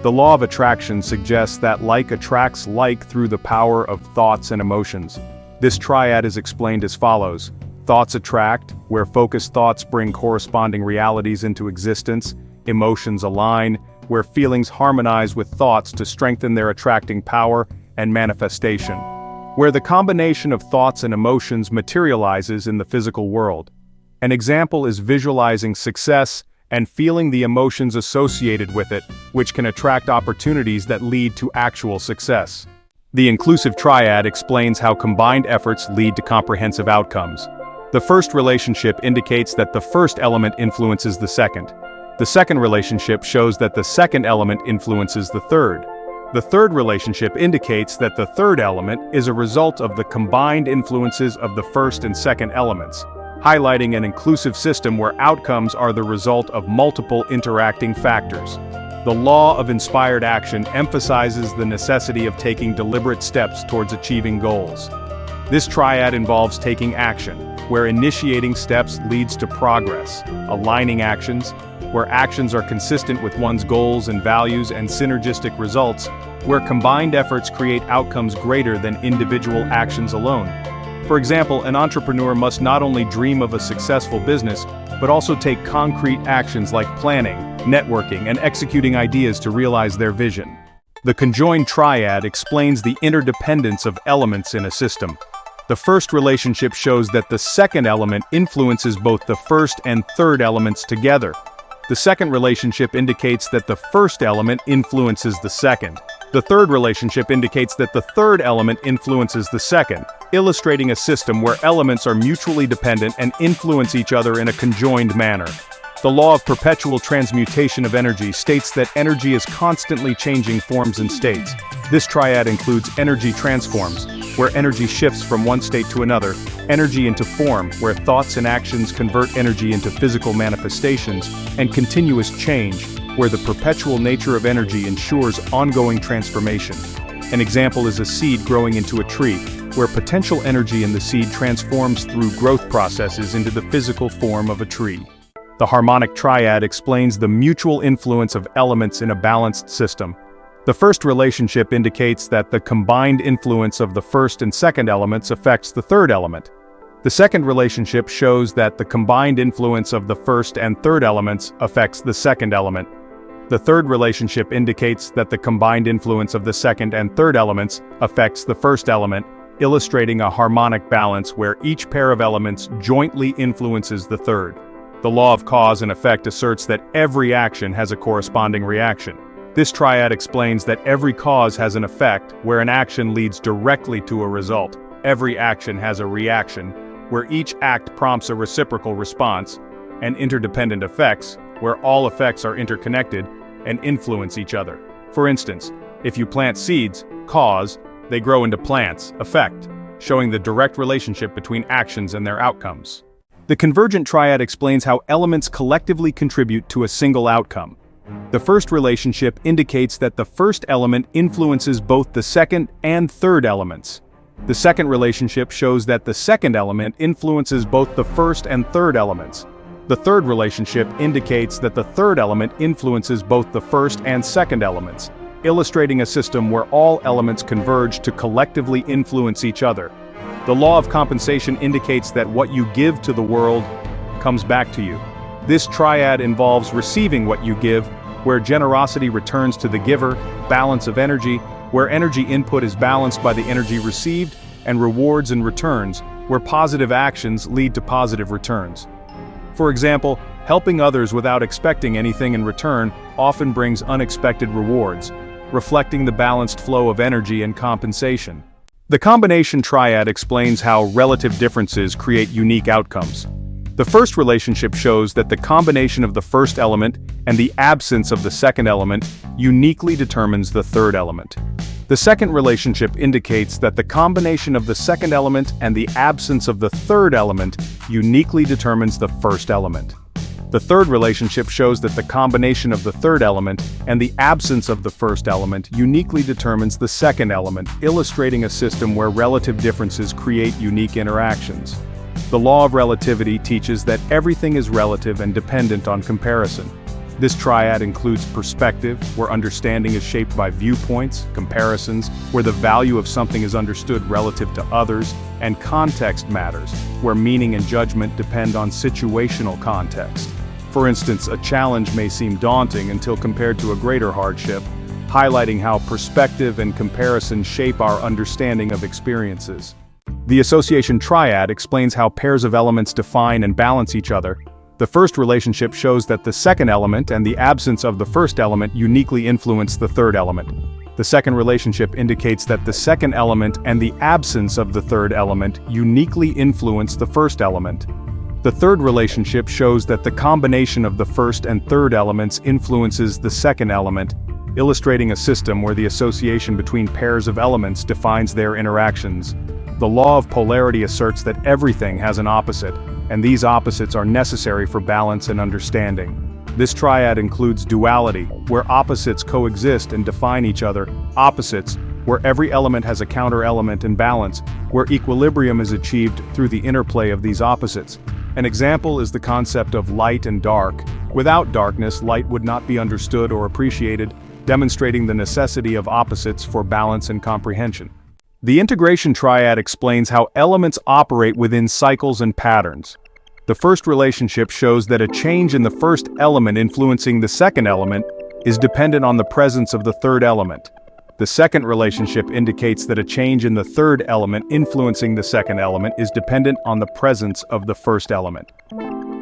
The law of attraction suggests that like attracts like through the power of thoughts and emotions. This triad is explained as follows. Thoughts attract, where focused thoughts bring corresponding realities into existence. Emotions align, where feelings harmonize with thoughts to strengthen their attracting power and manifestation. Where the combination of thoughts and emotions materializes in the physical world. An example is visualizing success and feeling the emotions associated with it, which can attract opportunities that lead to actual success. The inclusive triad explains how combined efforts lead to comprehensive outcomes. The first relationship indicates that the first element influences the second. The second relationship shows that the second element influences the third. The third relationship indicates that the third element is a result of the combined influences of the first and second elements, highlighting an inclusive system where outcomes are the result of multiple interacting factors. The law of inspired action emphasizes the necessity of taking deliberate steps towards achieving goals. This triad involves taking action, where initiating steps leads to progress, aligning actions, where actions are consistent with one's goals and values, and synergistic results, where combined efforts create outcomes greater than individual actions alone. For example, an entrepreneur must not only dream of a successful business, but also take concrete actions like planning, networking, and executing ideas to realize their vision. The conjoined triad explains the interdependence of elements in a system. The first relationship shows that the second element influences both the first and third elements together. The second relationship indicates that the first element influences the second. The third relationship indicates that the third element influences the second, illustrating a system where elements are mutually dependent and influence each other in a conjoined manner. The law of perpetual transmutation of energy states that energy is constantly changing forms and states. This triad includes energy transforms, where energy shifts from one state to another, energy into form, where thoughts and actions convert energy into physical manifestations, and continuous change, where the perpetual nature of energy ensures ongoing transformation. An example is a seed growing into a tree, where potential energy in the seed transforms through growth processes into the physical form of a tree. The harmonic triad explains the mutual influence of elements in a balanced system. The first relationship indicates that the combined influence of the first and second elements affects the third element. The second relationship shows that the combined influence of the first and third elements affects the second element. The third relationship indicates that the combined influence of the second and third elements affects the first element, illustrating a harmonic balance where each pair of elements jointly influences the third. The law of cause and effect asserts that every action has a corresponding reaction. This triad explains that every cause has an effect, where an action leads directly to a result. Every action has a reaction, where each act prompts a reciprocal response, and interdependent effects, where all effects are interconnected and influence each other. For instance, if you plant seeds, cause, they grow into plants, effect, showing the direct relationship between actions and their outcomes. The convergent triad explains how elements collectively contribute to a single outcome. The first relationship indicates that the first element influences both the second and third elements. The second relationship shows that the second element influences both the first and third elements. The third relationship indicates that the third element influences both the first and second elements, illustrating a system where all elements converge to collectively influence each other. The law of compensation indicates that what you give to the world comes back to you. This triad involves receiving what you give, where generosity returns to the giver, balance of energy, where energy input is balanced by the energy received, and rewards and returns, where positive actions lead to positive returns. For example, helping others without expecting anything in return often brings unexpected rewards, reflecting the balanced flow of energy and compensation. The combination triad explains how relative differences create unique outcomes. The first relationship shows that the combination of the first element and the absence of the second element uniquely determines the third element. The second relationship indicates that the combination of the second element and the absence of the third element uniquely determines the first element. The third relationship shows that the combination of the third element and the absence of the first element uniquely determines the second element, illustrating a system where relative differences create unique interactions. The law of relativity teaches that everything is relative and dependent on comparison. This triad includes perspective, where understanding is shaped by viewpoints, comparisons, where the value of something is understood relative to others, and context matters, where meaning and judgment depend on situational context. For instance, a challenge may seem daunting until compared to a greater hardship, highlighting how perspective and comparison shape our understanding of experiences. The association triad explains how pairs of elements define and balance each other. The first relationship shows that the second element and the absence of the first element uniquely influence the third element. The second relationship indicates that the second element and the absence of the third element uniquely influence the first element. The third relationship shows that the combination of the first and third elements influences the second element, illustrating a system where the association between pairs of elements defines their interactions. The law of polarity asserts that everything has an opposite, and these opposites are necessary for balance and understanding. This triad includes duality, where opposites coexist and define each other, opposites, where every element has a counter-element, and balance, where equilibrium is achieved through the interplay of these opposites. An example is the concept of light and dark. Without darkness, light would not be understood or appreciated, demonstrating the necessity of opposites for balance and comprehension. The integration triad explains how elements operate within cycles and patterns. The first relationship shows that a change in the first element influencing the second element is dependent on the presence of the third element. The second relationship indicates that a change in the third element influencing the second element is dependent on the presence of the first element.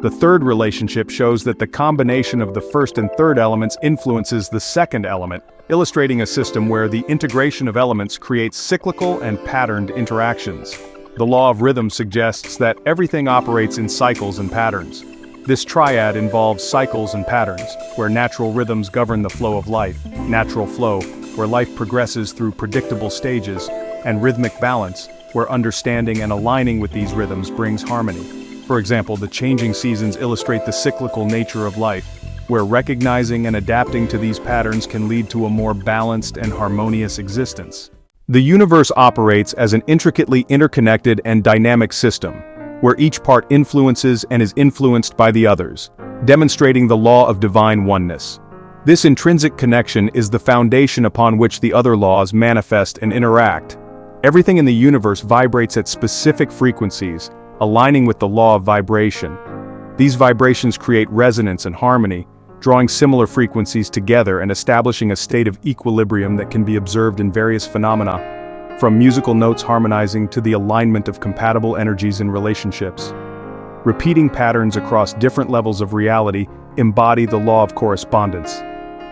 The third relationship shows that the combination of the first and third elements influences the second element, illustrating a system where the integration of elements creates cyclical and patterned interactions. The law of rhythm suggests that everything operates in cycles and patterns. This triad involves cycles and patterns, where natural rhythms govern the flow of life, natural flow, where life progresses through predictable stages, and rhythmic balance, where understanding and aligning with these rhythms brings harmony. For example, the changing seasons illustrate the cyclical nature of life, where recognizing and adapting to these patterns can lead to a more balanced and harmonious existence. The universe operates as an intricately interconnected and dynamic system, where each part influences and is influenced by the others, demonstrating the law of divine oneness. This intrinsic connection is the foundation upon which the other laws manifest and interact. Everything in the universe vibrates at specific frequencies, aligning with the law of vibration. These vibrations create resonance and harmony, drawing similar frequencies together and establishing a state of equilibrium that can be observed in various phenomena, from musical notes harmonizing to the alignment of compatible energies in relationships. Repeating patterns across different levels of reality embody the law of correspondence.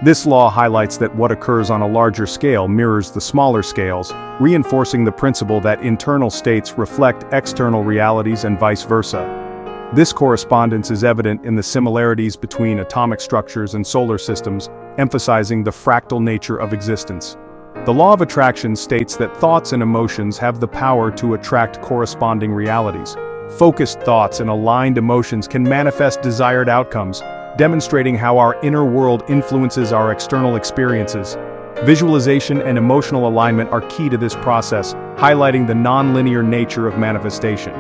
This law highlights that what occurs on a larger scale mirrors the smaller scales, reinforcing the principle that internal states reflect external realities and vice versa. This correspondence is evident in the similarities between atomic structures and solar systems, emphasizing the fractal nature of existence. The law of attraction states that thoughts and emotions have the power to attract corresponding realities. Focused thoughts and aligned emotions can manifest desired outcomes, demonstrating how our inner world influences our external experiences. Visualization and emotional alignment are key to this process, highlighting the non-linear nature of manifestation.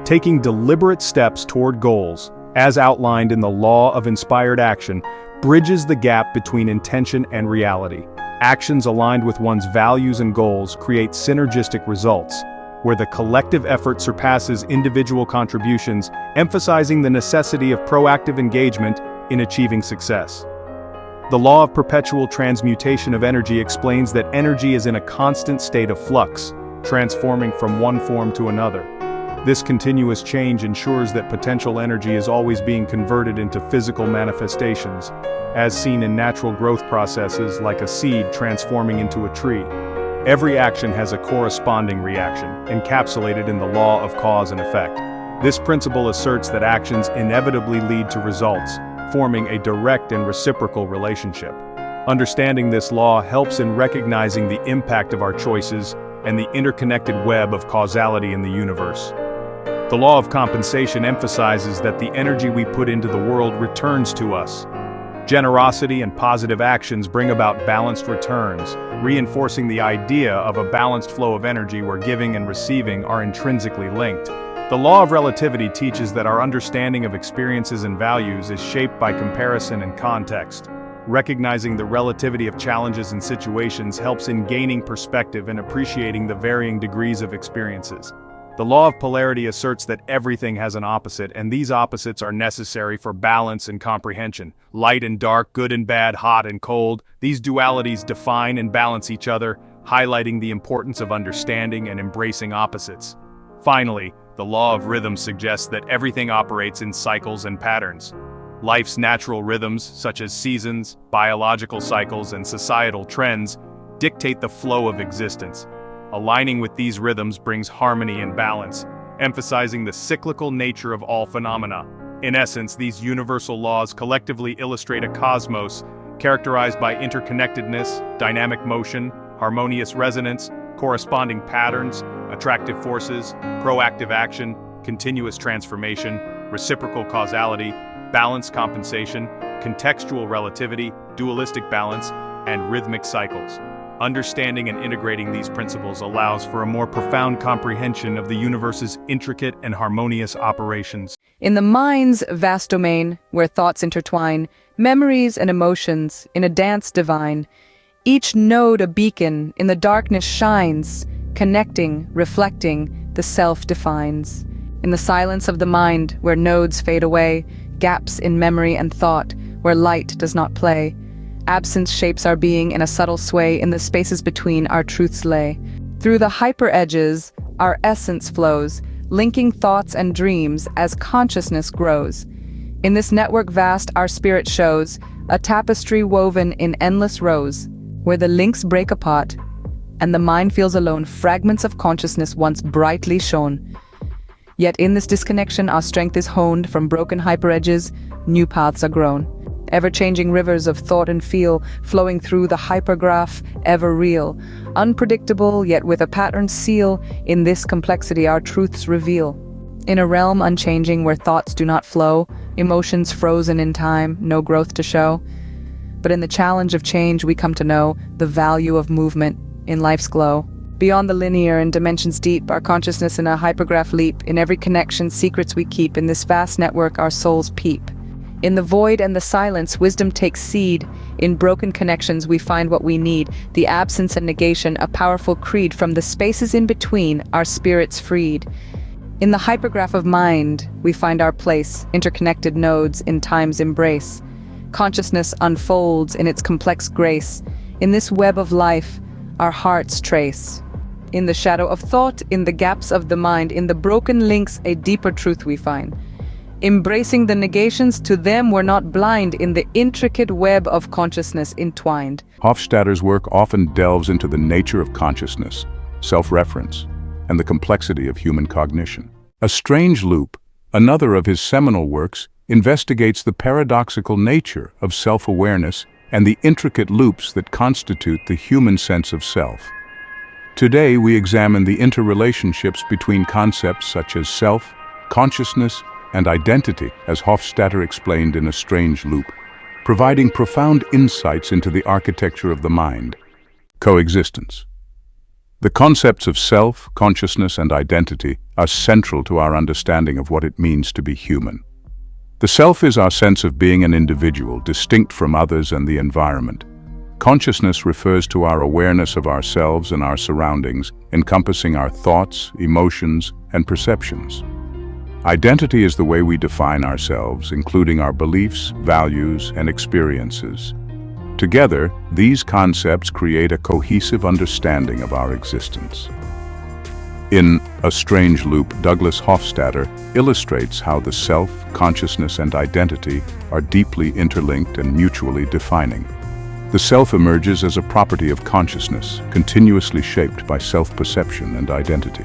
Taking deliberate steps toward goals, as outlined in the law of inspired action, bridges the gap between intention and reality. Actions aligned with one's values and goals create synergistic results, where the collective effort surpasses individual contributions, emphasizing the necessity of proactive engagement in achieving success. The law of perpetual transmutation of energy explains that energy is in a constant state of flux, transforming from one form to another. This continuous change ensures that potential energy is always being converted into physical manifestations, as seen in natural growth processes like a seed transforming into a tree. Every action has a corresponding reaction, encapsulated in the law of cause and effect. This principle asserts that actions inevitably lead to results, forming a direct and reciprocal relationship. Understanding this law helps in recognizing the impact of our choices and the interconnected web of causality in the universe. The law of compensation emphasizes that the energy we put into the world returns to us. Generosity and positive actions bring about balanced returns, reinforcing the idea of a balanced flow of energy where giving and receiving are intrinsically linked. The law of relativity teaches that our understanding of experiences and values is shaped by comparison and context. Recognizing the relativity of challenges and situations helps in gaining perspective and appreciating the varying degrees of experiences. The law of polarity asserts that everything has an opposite, and these opposites are necessary for balance and comprehension. Light and dark, good and bad, hot and cold, these dualities define and balance each other, highlighting the importance of understanding and embracing opposites. Finally, the law of rhythm suggests that everything operates in cycles and patterns. Life's natural rhythms, such as seasons, biological cycles, and societal trends, dictate the flow of existence. Aligning with these rhythms brings harmony and balance, emphasizing the cyclical nature of all phenomena. In essence, these universal laws collectively illustrate a cosmos characterized by interconnectedness, dynamic motion, harmonious resonance, corresponding patterns, attractive forces, proactive action, continuous transformation, reciprocal causality, balanced compensation, contextual relativity, dualistic balance, and rhythmic cycles. Understanding and integrating these principles allows for a more profound comprehension of the universe's intricate and harmonious operations. In the mind's vast domain, where thoughts intertwine, memories and emotions in a dance divine, each node a beacon in the darkness shines, connecting, reflecting, the self defines. In the silence of the mind, where nodes fade away, gaps in memory and thought, where light does not play, absence shapes our being in a subtle sway. In the spaces between, our truths lay. Through the hyper edges, our essence flows, linking thoughts and dreams as consciousness grows. In this network vast, our spirit shows a tapestry woven in endless rows, where the links break apart and the mind feels alone, fragments of consciousness once brightly shone. Yet in this disconnection, our strength is honed. From broken hyper edges, new paths are grown. Ever-changing rivers of thought and feel flowing through the hypergraph, ever real. Unpredictable, yet with a pattern seal, in this complexity our truths reveal. In a realm unchanging where thoughts do not flow, emotions frozen in time, no growth to show. But in the challenge of change we come to know the value of movement in life's glow. Beyond the linear and dimensions deep, our consciousness in a hypergraph leap. In every connection, secrets we keep. In this vast network, our souls peep. In the void and the silence, wisdom takes seed. In broken connections, we find what we need. The absence and negation, a powerful creed. From the spaces in between, our spirits freed. In the hypergraph of mind, we find our place. Interconnected nodes in time's embrace. Consciousness unfolds in its complex grace. In this web of life, our hearts trace. In the shadow of thought, in the gaps of the mind, in the broken links, a deeper truth we find. Embracing the negations, to them we're not blind, in the intricate web of consciousness entwined. Hofstadter's work often delves into the nature of consciousness, self-reference, and the complexity of human cognition. A Strange Loop, another of his seminal works, investigates the paradoxical nature of self-awareness and the intricate loops that constitute the human sense of self. Today we examine the interrelationships between concepts such as self, consciousness, and identity, as Hofstadter explained in A Strange Loop, providing profound insights into the architecture of the mind. Coexistence. The concepts of self, consciousness, and identity are central to our understanding of what it means to be human. The self is our sense of being an individual, distinct from others and the environment. Consciousness refers to our awareness of ourselves and our surroundings, encompassing our thoughts, emotions, and perceptions. Identity is the way we define ourselves, including our beliefs, values, and experiences. Together, these concepts create a cohesive understanding of our existence. In A Strange Loop, Douglas Hofstadter illustrates how the self, consciousness, and identity are deeply interlinked and mutually defining. The self emerges as a property of consciousness, continuously shaped by self-perception and identity.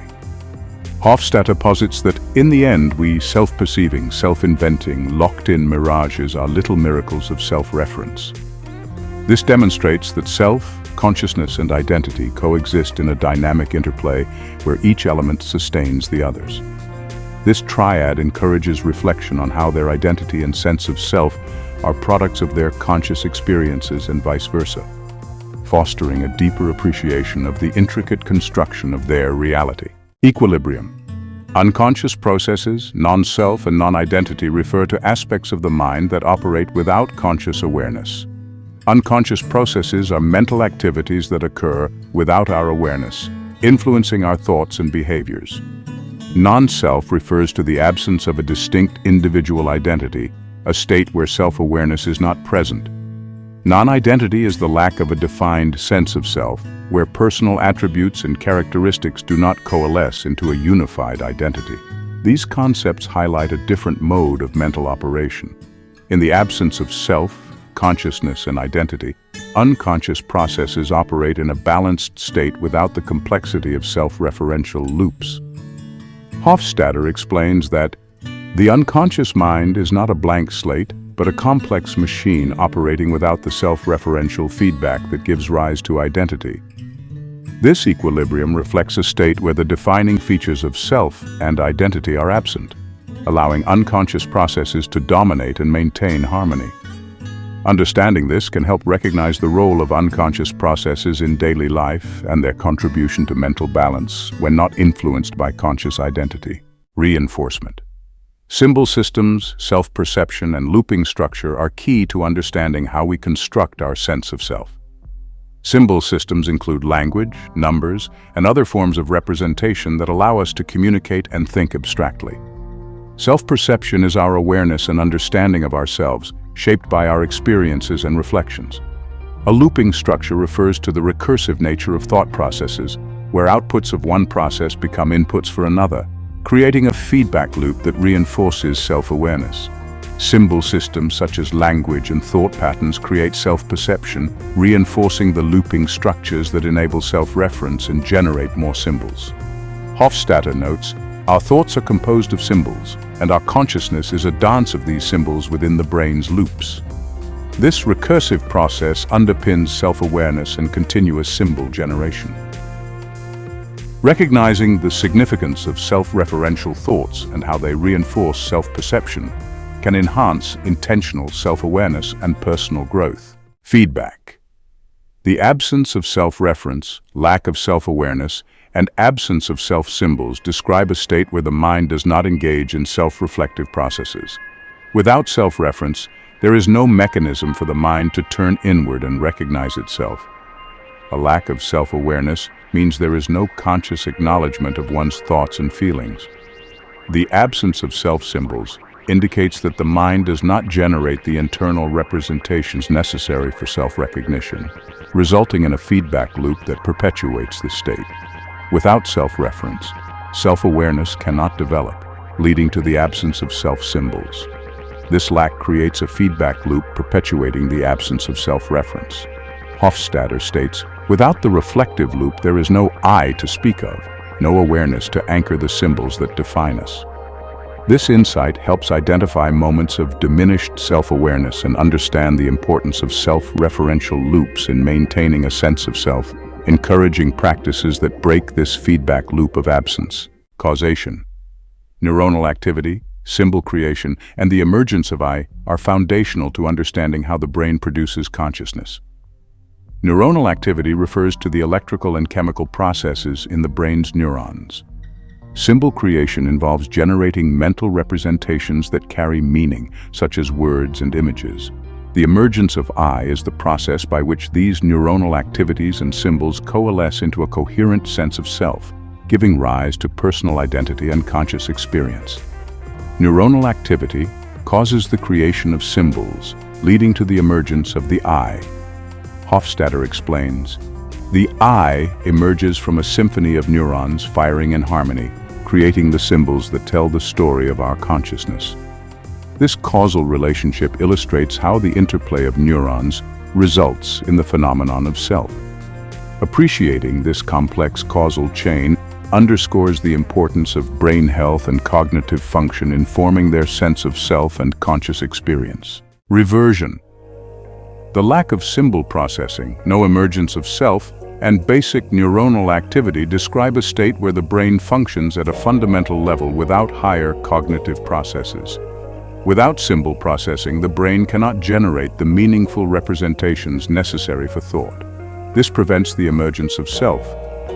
Hofstadter posits that, in the end, we self-perceiving, self-inventing, locked-in mirages are little miracles of self-reference. This demonstrates that self, consciousness, and identity coexist in a dynamic interplay where each element sustains the others. This triad encourages reflection on how their identity and sense of self are products of their conscious experiences and vice versa, fostering a deeper appreciation of the intricate construction of their reality. Equilibrium. Unconscious processes, non-self and non-identity refer to aspects of the mind that operate without conscious awareness. Unconscious processes are mental activities that occur without our awareness, influencing our thoughts and behaviors. Non-self refers to the absence of a distinct individual identity, a state where self-awareness is not present. Non-identity is the lack of a defined sense of self, where personal attributes and characteristics do not coalesce into a unified identity. These concepts highlight a different mode of mental operation. In the absence of self, consciousness, and identity, unconscious processes operate in a balanced state without the complexity of self-referential loops. Hofstadter explains that the unconscious mind is not a blank slate, but a complex machine operating without the self-referential feedback that gives rise to identity. This equilibrium reflects a state where the defining features of self and identity are absent, allowing unconscious processes to dominate and maintain harmony. Understanding this can help recognize the role of unconscious processes in daily life and their contribution to mental balance when not influenced by conscious identity. Reinforcement. Symbol systems, self-perception, and looping structure are key to understanding how we construct our sense of self. Symbol systems include language, numbers, and other forms of representation that allow us to communicate and think abstractly. Self-perception is our awareness and understanding of ourselves, shaped by our experiences and reflections. A looping structure refers to the recursive nature of thought processes, where outputs of one process become inputs for another, creating a feedback loop that reinforces self-awareness. Symbol systems such as language and thought patterns create self-perception, reinforcing the looping structures that enable self-reference and generate more symbols. Hofstadter notes, "Our thoughts are composed of symbols, and our consciousness is a dance of these symbols within the brain's loops." This recursive process underpins self-awareness and continuous symbol generation. Recognizing the significance of self-referential thoughts and how they reinforce self-perception can enhance intentional self-awareness and personal growth. Feedback. The absence of self-reference, lack of self-awareness, and absence of self-symbols describe a state where the mind does not engage in self-reflective processes. Without self-reference, there is no mechanism for the mind to turn inward and recognize itself. A lack of self-awareness means there is no conscious acknowledgement of one's thoughts and feelings. The absence of self-symbols indicates that the mind does not generate the internal representations necessary for self-recognition, resulting in a feedback loop that perpetuates the state. Without self-reference, self-awareness cannot develop, leading to the absence of self-symbols. This lack creates a feedback loop perpetuating the absence of self-reference. Hofstadter states, "Without the reflective loop, there is no I to speak of, no awareness to anchor the symbols that define us." This insight helps identify moments of diminished self-awareness and understand the importance of self-referential loops in maintaining a sense of self, encouraging practices that break this feedback loop of absence. Causation. Neuronal activity, symbol creation, and the emergence of I are foundational to understanding how the brain produces consciousness. Neuronal activity refers to the electrical and chemical processes in the brain's neurons. Symbol creation involves generating mental representations that carry meaning, such as words and images. The emergence of I is the process by which these neuronal activities and symbols coalesce into a coherent sense of self, giving rise to personal identity and conscious experience. Neuronal activity causes the creation of symbols, leading to the emergence of the I. Hofstadter explains, "The I emerges from a symphony of neurons firing in harmony, creating the symbols that tell the story of our consciousness." This causal relationship illustrates how the interplay of neurons results in the phenomenon of self. Appreciating this complex causal chain underscores the importance of brain health and cognitive function in forming their sense of self and conscious experience. Reversion. The lack of symbol processing, no emergence of self, and basic neuronal activity describe a state where the brain functions at a fundamental level without higher cognitive processes. Without symbol processing, the brain cannot generate the meaningful representations necessary for thought. This prevents the emergence of self,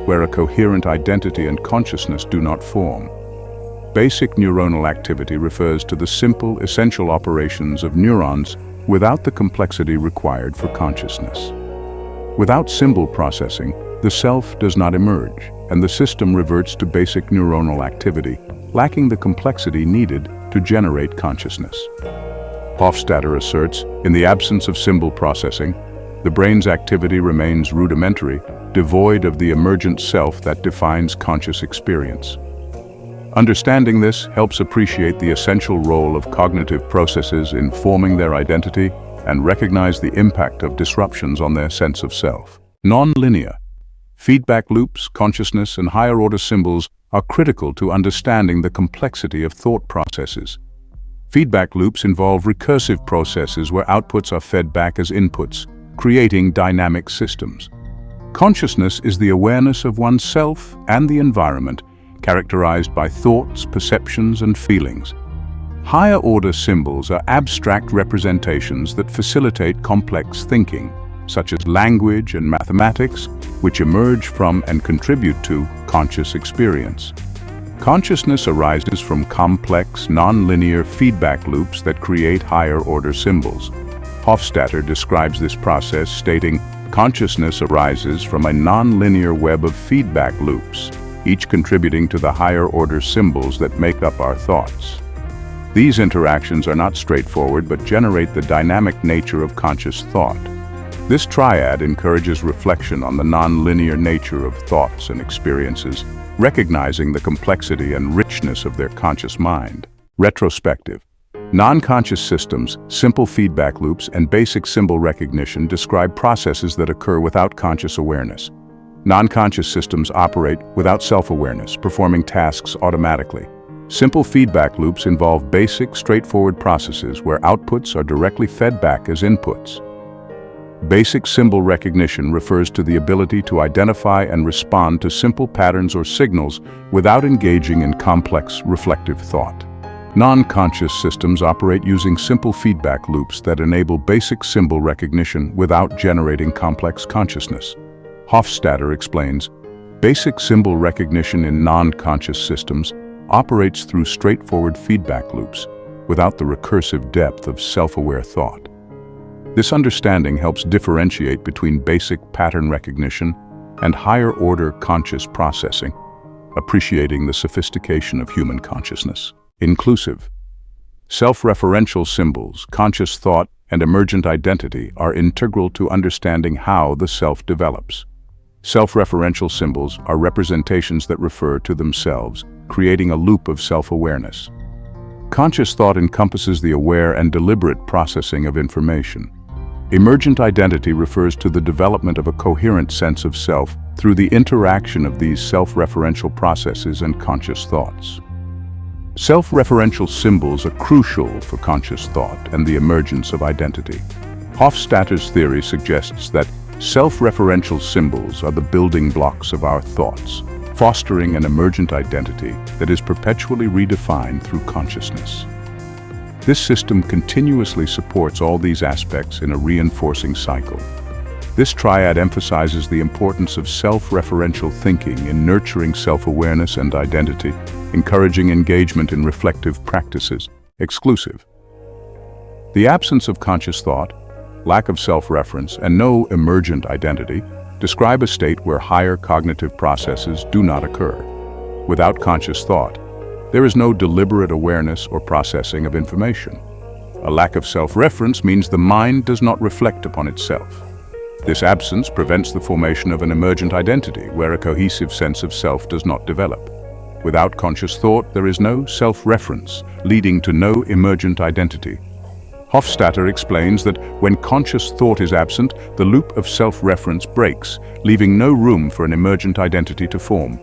where a coherent identity and consciousness do not form. Basic neuronal activity refers to the simple, essential operations of neurons without the complexity required for consciousness. Without symbol processing, the self does not emerge, and the system reverts to basic neuronal activity, lacking the complexity needed to generate consciousness. Hofstadter asserts, in the absence of symbol processing, the brain's activity remains rudimentary, devoid of the emergent self that defines conscious experience. Understanding this helps appreciate the essential role of cognitive processes in forming their identity and recognize the impact of disruptions on their sense of self. Non-linear. Feedback loops, consciousness, and higher-order symbols are critical to understanding the complexity of thought processes. Feedback loops involve recursive processes where outputs are fed back as inputs, creating dynamic systems. Consciousness is the awareness of oneself and the environment, characterized by thoughts, perceptions, and feelings. Higher-order symbols are abstract representations that facilitate complex thinking, such as language and mathematics, which emerge from and contribute to conscious experience. Consciousness arises from complex, non-linear feedback loops that create higher-order symbols. Hofstadter describes this process, stating, "Consciousness arises from a non-linear web of feedback loops, each contributing to the higher-order symbols that make up our thoughts." These interactions are not straightforward but generate the dynamic nature of conscious thought. This triad encourages reflection on the non-linear nature of thoughts and experiences, recognizing the complexity and richness of their conscious mind. Retrospective. Non-conscious systems, simple feedback loops, and basic symbol recognition describe processes that occur without conscious awareness. Non-conscious systems operate without self-awareness, performing tasks automatically. Simple feedback loops involve basic, straightforward processes where outputs are directly fed back as inputs. Basic symbol recognition refers to the ability to identify and respond to simple patterns or signals without engaging in complex, reflective thought. Non-conscious systems operate using simple feedback loops that enable basic symbol recognition without generating complex consciousness. Hofstadter explains, basic symbol recognition in non-conscious systems operates through straightforward feedback loops, without the recursive depth of self-aware thought. This understanding helps differentiate between basic pattern recognition and higher-order conscious processing, appreciating the sophistication of human consciousness. Inclusive. Self-referential symbols, conscious thought, and emergent identity are integral to understanding how the self develops. Self-referential symbols are representations that refer to themselves, creating a loop of self-awareness. Conscious thought encompasses the aware and deliberate processing of information. Emergent identity refers to the development of a coherent sense of self through the interaction of these self-referential processes and conscious thoughts. Self-referential symbols are crucial for conscious thought and the emergence of identity. Hofstadter's theory suggests that self-referential symbols are the building blocks of our thoughts, fostering an emergent identity that is perpetually redefined through consciousness. This system continuously supports all these aspects in a reinforcing cycle. This triad emphasizes the importance of self-referential thinking in nurturing self-awareness and identity, encouraging engagement in reflective practices. Exclusive. The absence of conscious thought, lack of self-reference, and no emergent identity describe a state where higher cognitive processes do not occur. Without conscious thought, there is no deliberate awareness or processing of information. A lack of self-reference means the mind does not reflect upon itself. This absence prevents the formation of an emergent identity where a cohesive sense of self does not develop. Without conscious thought, there is no self-reference, leading to no emergent identity. Hofstadter explains that when conscious thought is absent, the loop of self-reference breaks, leaving no room for an emergent identity to form.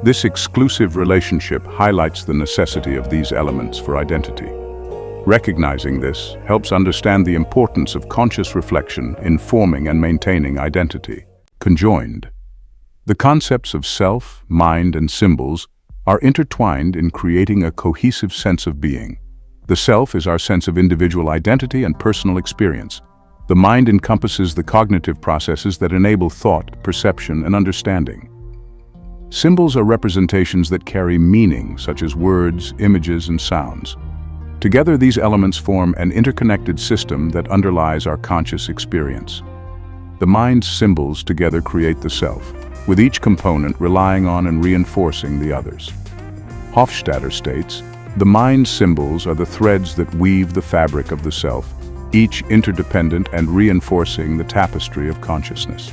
This exclusive relationship highlights the necessity of these elements for identity. Recognizing this helps understand the importance of conscious reflection in forming and maintaining identity. Conjoined. The concepts of self, mind, and symbols are intertwined in creating a cohesive sense of being. The self is our sense of individual identity and personal experience. The mind encompasses the cognitive processes that enable thought, perception, and understanding. Symbols are representations that carry meaning, such as words, images, and sounds. Together, these elements form an interconnected system that underlies our conscious experience. The mind's symbols together create the self, with each component relying on and reinforcing the others. Hofstadter states, "The mind's symbols are the threads that weave the fabric of the self, each interdependent and reinforcing the tapestry of consciousness."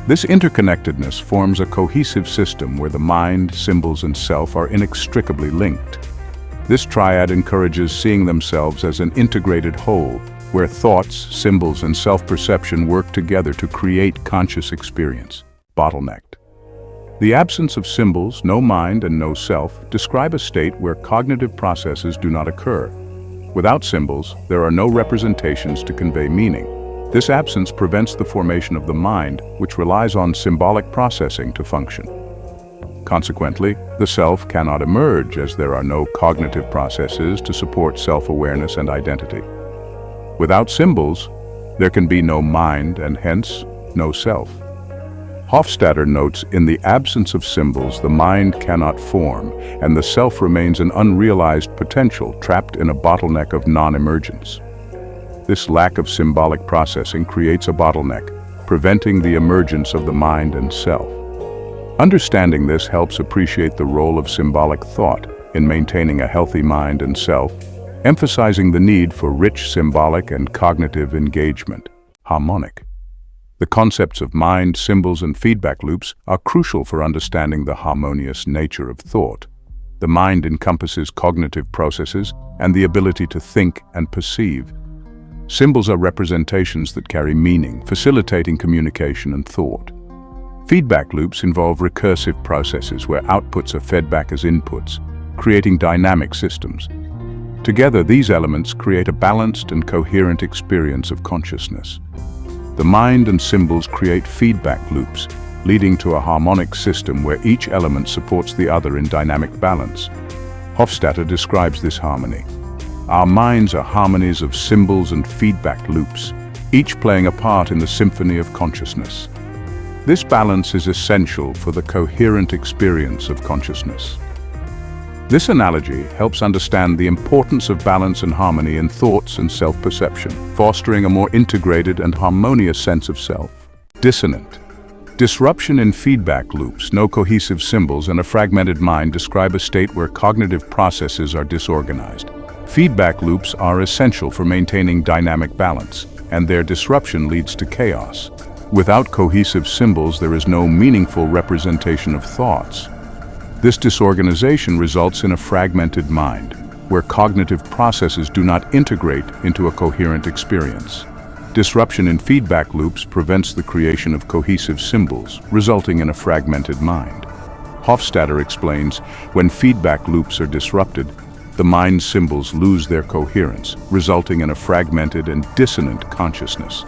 This interconnectedness forms a cohesive system where the mind, symbols, and self are inextricably linked. This triad encourages seeing themselves as an integrated whole, where thoughts, symbols, and self-perception work together to create conscious experience. Bottlenecked. The absence of symbols, no mind, and no self describe a state where cognitive processes do not occur. Without symbols, there are no representations to convey meaning. This absence prevents the formation of the mind, which relies on symbolic processing to function. Consequently, the self cannot emerge as there are no cognitive processes to support self-awareness and identity. Without symbols, there can be no mind and hence no self. Hofstadter notes, in the absence of symbols, the mind cannot form, and the self remains an unrealized potential trapped in a bottleneck of non-emergence. This lack of symbolic processing creates a bottleneck, preventing the emergence of the mind and self. Understanding this helps appreciate the role of symbolic thought in maintaining a healthy mind and self, emphasizing the need for rich symbolic and cognitive engagement. Harmonic. The concepts of mind, symbols, and feedback loops are crucial for understanding the harmonious nature of thought. The mind encompasses cognitive processes and the ability to think and perceive. Symbols are representations that carry meaning, facilitating communication and thought. Feedback loops involve recursive processes where outputs are fed back as inputs, creating dynamic systems. Together, these elements create a balanced and coherent experience of consciousness. The mind and symbols create feedback loops, leading to a harmonic system where each element supports the other in dynamic balance. Hofstadter describes this harmony. Our minds are harmonies of symbols and feedback loops, each playing a part in the symphony of consciousness. This balance is essential for the coherent experience of consciousness. This analogy helps understand the importance of balance and harmony in thoughts and self-perception, fostering a more integrated and harmonious sense of self. Dissonant. Disruption in feedback loops, no cohesive symbols, and a fragmented mind describe a state where cognitive processes are disorganized. Feedback loops are essential for maintaining dynamic balance, and their disruption leads to chaos. Without cohesive symbols, there is no meaningful representation of thoughts. This disorganization results in a fragmented mind, where cognitive processes do not integrate into a coherent experience. Disruption in feedback loops prevents the creation of cohesive symbols, resulting in a fragmented mind. Hofstadter explains, when feedback loops are disrupted, the mind's symbols lose their coherence, resulting in a fragmented and dissonant consciousness.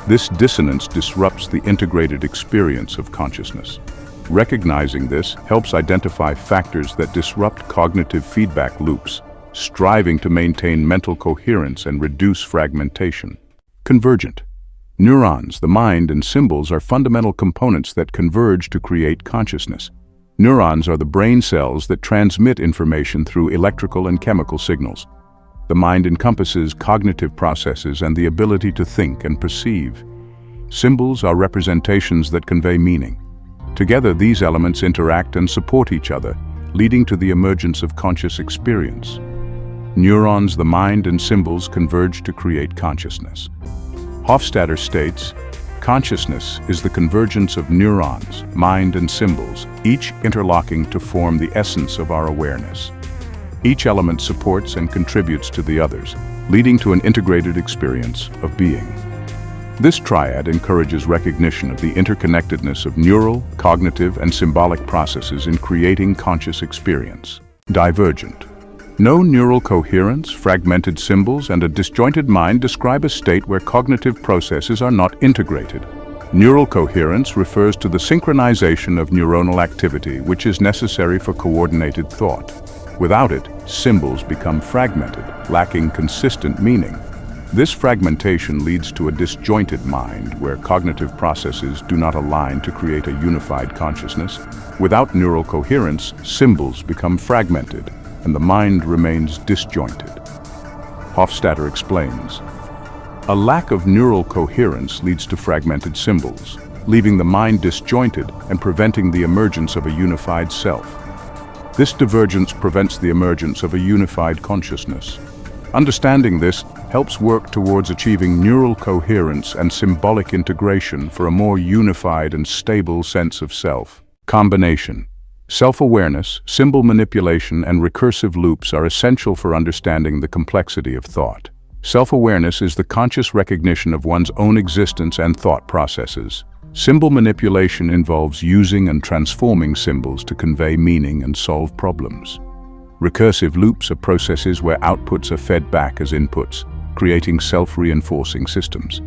This dissonance disrupts the integrated experience of consciousness. Recognizing this helps identify factors that disrupt cognitive feedback loops, striving to maintain mental coherence and reduce fragmentation. Convergent. Neurons, the mind, and symbols are fundamental components that converge to create consciousness. Neurons are the brain cells that transmit information through electrical and chemical signals. The mind encompasses cognitive processes and the ability to think and perceive. Symbols are representations that convey meaning. Together, these elements interact and support each other, leading to the emergence of conscious experience. Neurons, the mind, and symbols converge to create consciousness. Hofstadter states, consciousness is the convergence of neurons, mind, and symbols, each interlocking to form the essence of our awareness. Each element supports and contributes to the others, leading to an integrated experience of being. This triad encourages recognition of the interconnectedness of neural, cognitive, and symbolic processes in creating conscious experience. Divergent. No neural coherence, fragmented symbols, and a disjointed mind describe a state where cognitive processes are not integrated. Neural coherence refers to the synchronization of neuronal activity, which is necessary for coordinated thought. Without it, symbols become fragmented, lacking consistent meaning. This fragmentation leads to a disjointed mind where cognitive processes do not align to create a unified consciousness. Without neural coherence, symbols become fragmented and the mind remains disjointed. Hofstadter explains, a lack of neural coherence leads to fragmented symbols, leaving the mind disjointed and preventing the emergence of a unified self. This divergence prevents the emergence of a unified consciousness. Understanding this helps work towards achieving neural coherence and symbolic integration for a more unified and stable sense of self. Combination. Self-awareness, symbol manipulation, and recursive loops are essential for understanding the complexity of thought. Self-awareness is the conscious recognition of one's own existence and thought processes. Symbol manipulation involves using and transforming symbols to convey meaning and solve problems. Recursive loops are processes where outputs are fed back as inputs, creating self-reinforcing systems.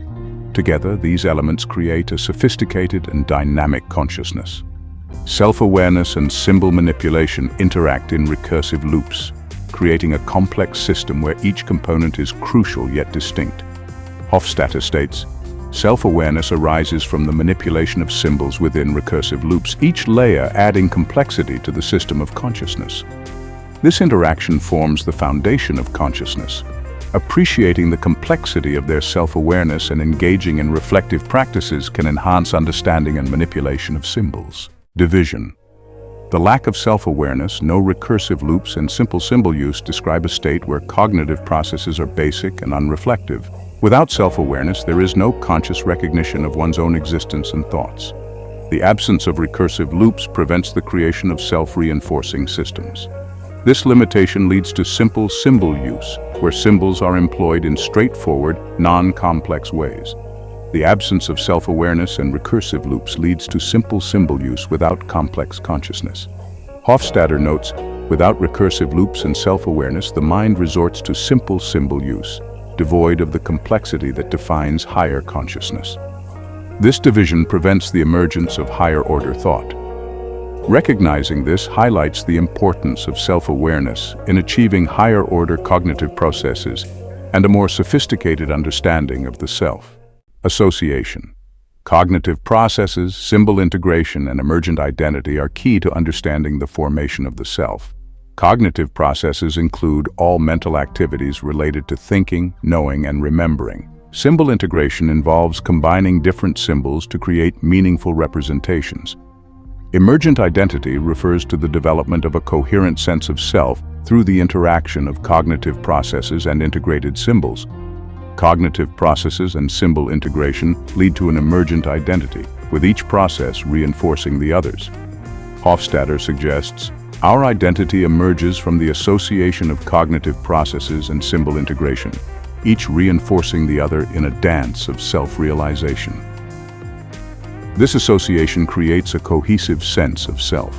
Together, these elements create a sophisticated and dynamic consciousness. Self-awareness and symbol manipulation interact in recursive loops, creating a complex system where each component is crucial yet distinct. Hofstadter states, self-awareness arises from the manipulation of symbols within recursive loops, each layer adding complexity to the system of consciousness. This interaction forms the foundation of consciousness. Appreciating the complexity of their self-awareness and engaging in reflective practices can enhance understanding and manipulation of symbols. Division. The lack of self-awareness, no recursive loops, and simple symbol use describe a state where cognitive processes are basic and unreflective. Without self-awareness, there is no conscious recognition of one's own existence and thoughts. The absence of recursive loops prevents the creation of self-reinforcing systems. This limitation leads to simple symbol use, where symbols are employed in straightforward, non-complex ways. The absence of self-awareness and recursive loops leads to simple symbol use without complex consciousness. Hofstadter notes, without recursive loops and self-awareness, the mind resorts to simple symbol use, devoid of the complexity that defines higher consciousness. This division prevents the emergence of higher-order thought. Recognizing this highlights the importance of self-awareness in achieving higher-order cognitive processes and a more sophisticated understanding of the self. Association. Cognitive processes, symbol integration, and emergent identity are key to understanding the formation of the self. Cognitive processes include all mental activities related to thinking, knowing, and remembering. Symbol integration involves combining different symbols to create meaningful representations. Emergent identity refers to the development of a coherent sense of self through the interaction of cognitive processes and integrated symbols. Cognitive processes and symbol integration lead to an emergent identity, with each process reinforcing the others. Hofstadter suggests, our identity emerges from the association of cognitive processes and symbol integration, each reinforcing the other in a dance of self-realization. This association creates a cohesive sense of self.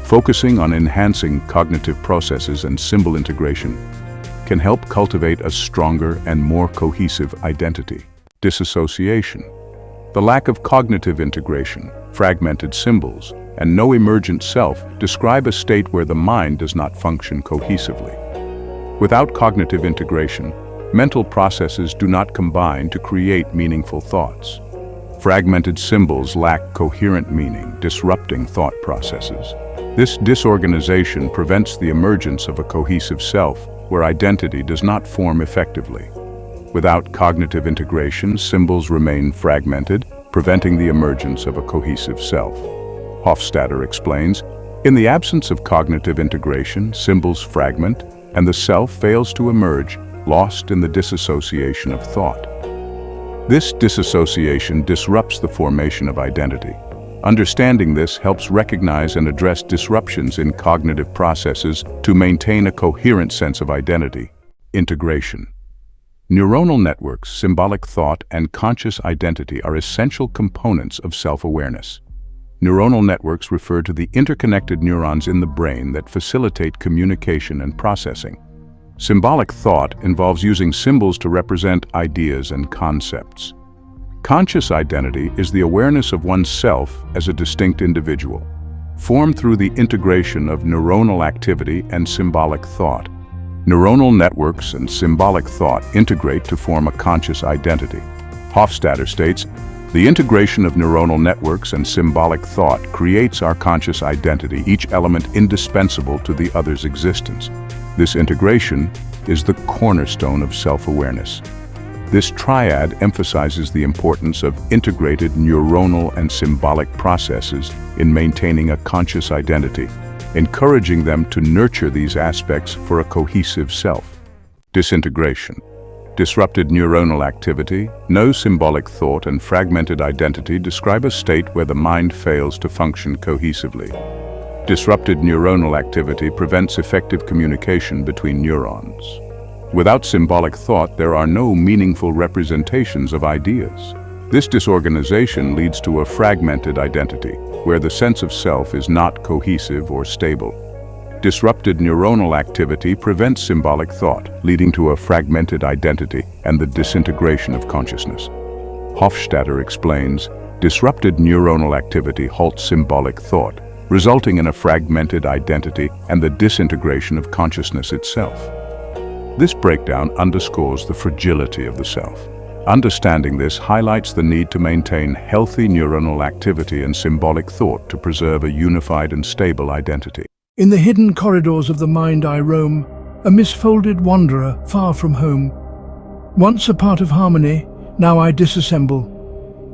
Focusing on enhancing cognitive processes and symbol integration can help cultivate a stronger and more cohesive identity. Disassociation. The lack of cognitive integration, fragmented symbols, and no emergent self describe a state where the mind does not function cohesively. Without cognitive integration, mental processes do not combine to create meaningful thoughts. Fragmented symbols lack coherent meaning, disrupting thought processes. This disorganization prevents the emergence of a cohesive self, where identity does not form effectively. Without cognitive integration, symbols remain fragmented, preventing the emergence of a cohesive self. Hofstadter explains, in the absence of cognitive integration, symbols fragment, and the self fails to emerge, lost in the disassociation of thought. This disassociation disrupts the formation of identity. Understanding this helps recognize and address disruptions in cognitive processes to maintain a coherent sense of identity. Integration. Neuronal networks, symbolic thought, and conscious identity are essential components of self-awareness. Neuronal networks refer to the interconnected neurons in the brain that facilitate communication and processing. Symbolic thought involves using symbols to represent ideas and concepts. Conscious identity is the awareness of oneself as a distinct individual, formed through the integration of neuronal activity and symbolic thought. Neuronal networks and symbolic thought integrate to form a conscious identity. Hofstadter states, the integration of neuronal networks and symbolic thought creates our conscious identity, each element indispensable to the other's existence. This integration is the cornerstone of self-awareness. This triad emphasizes the importance of integrated neuronal and symbolic processes in maintaining a conscious identity, encouraging them to nurture these aspects for a cohesive self. Disintegration. Disrupted neuronal activity, no symbolic thought, and fragmented identity describe a state where the mind fails to function cohesively. Disrupted neuronal activity prevents effective communication between neurons. Without symbolic thought, there are no meaningful representations of ideas. This disorganization leads to a fragmented identity, where the sense of self is not cohesive or stable. Disrupted neuronal activity prevents symbolic thought, leading to a fragmented identity and the disintegration of consciousness. Hofstadter explains, disrupted neuronal activity halts symbolic thought, resulting in a fragmented identity and the disintegration of consciousness itself. This breakdown underscores the fragility of the self. Understanding this highlights the need to maintain healthy neuronal activity and symbolic thought to preserve a unified and stable identity. In the hidden corridors of the mind I roam, a misfolded wanderer far from home. Once a part of harmony, now I disassemble.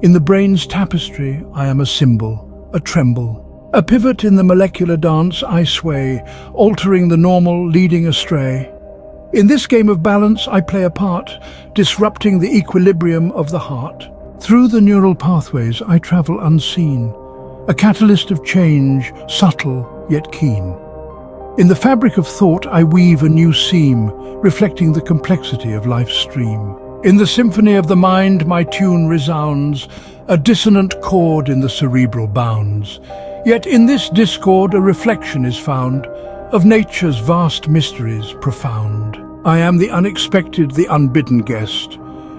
In the brain's tapestry I am a symbol, a tremble. A pivot in the molecular dance I sway, altering the normal, leading astray. In this game of balance I play a part, disrupting the equilibrium of the heart. Through the neural pathways I travel unseen, a catalyst of change, subtle yet keen. In the fabric of thought I weave a new seam, reflecting the complexity of life's stream. In the symphony of the mind my tune resounds, a dissonant chord in the cerebral bounds. Yet in this discord a reflection is found, of nature's vast mysteries profound. I am the unexpected, the unbidden guest.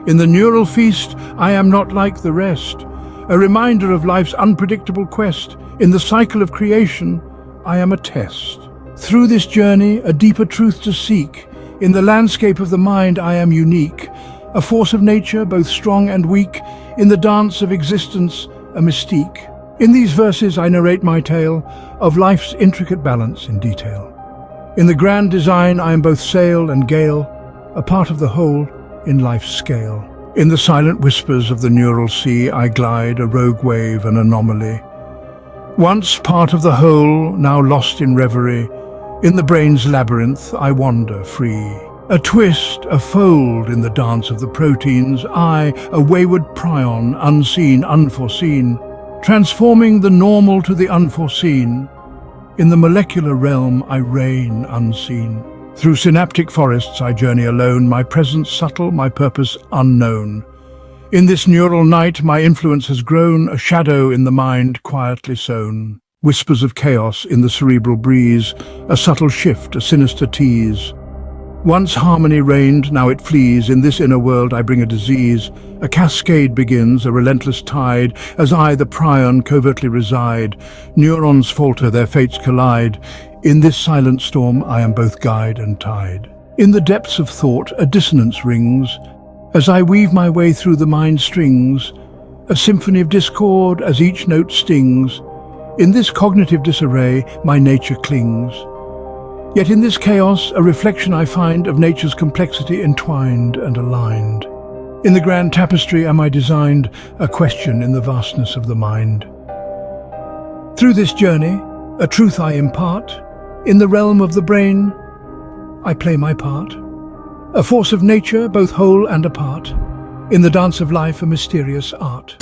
In the neural feast, I am not like the rest. A reminder of life's unpredictable quest. In the cycle of creation, I am a test. Through this journey, a deeper truth to seek. In the landscape of the mind, I am unique. A force of nature, both strong and weak. In the dance of existence, a mystique. In these verses I narrate my tale of life's intricate balance in detail. In the grand design I am both sail and gale, a part of the whole in life's scale. In the silent whispers of the neural sea I glide, a rogue wave, an anomaly. Once part of the whole, now lost in reverie, in the brain's labyrinth I wander free. A twist, a fold in the dance of the proteins, I, a wayward prion, unseen, unforeseen, transforming the normal to the unforeseen. In the molecular realm I reign unseen. Through synaptic forests I journey alone, my presence subtle, my purpose unknown. In this neural night my influence has grown, a shadow in the mind quietly sown. Whispers of chaos in the cerebral breeze, a subtle shift, a sinister tease. Once harmony reigned, now it flees. In this inner world I bring a disease. A cascade begins, a relentless tide, as I, the prion, covertly reside. Neurons falter, their fates collide. In this silent storm I am both guide and tide. In the depths of thought a dissonance rings, as I weave my way through the mind strings. A symphony of discord as each note stings. In this cognitive disarray my nature clings. Yet in this chaos, a reflection I find of nature's complexity entwined and aligned. In the grand tapestry am I designed, a question in the vastness of the mind. Through this journey, a truth I impart. In the realm of the brain, I play my part. A force of nature, both whole and apart. In the dance of life, a mysterious art.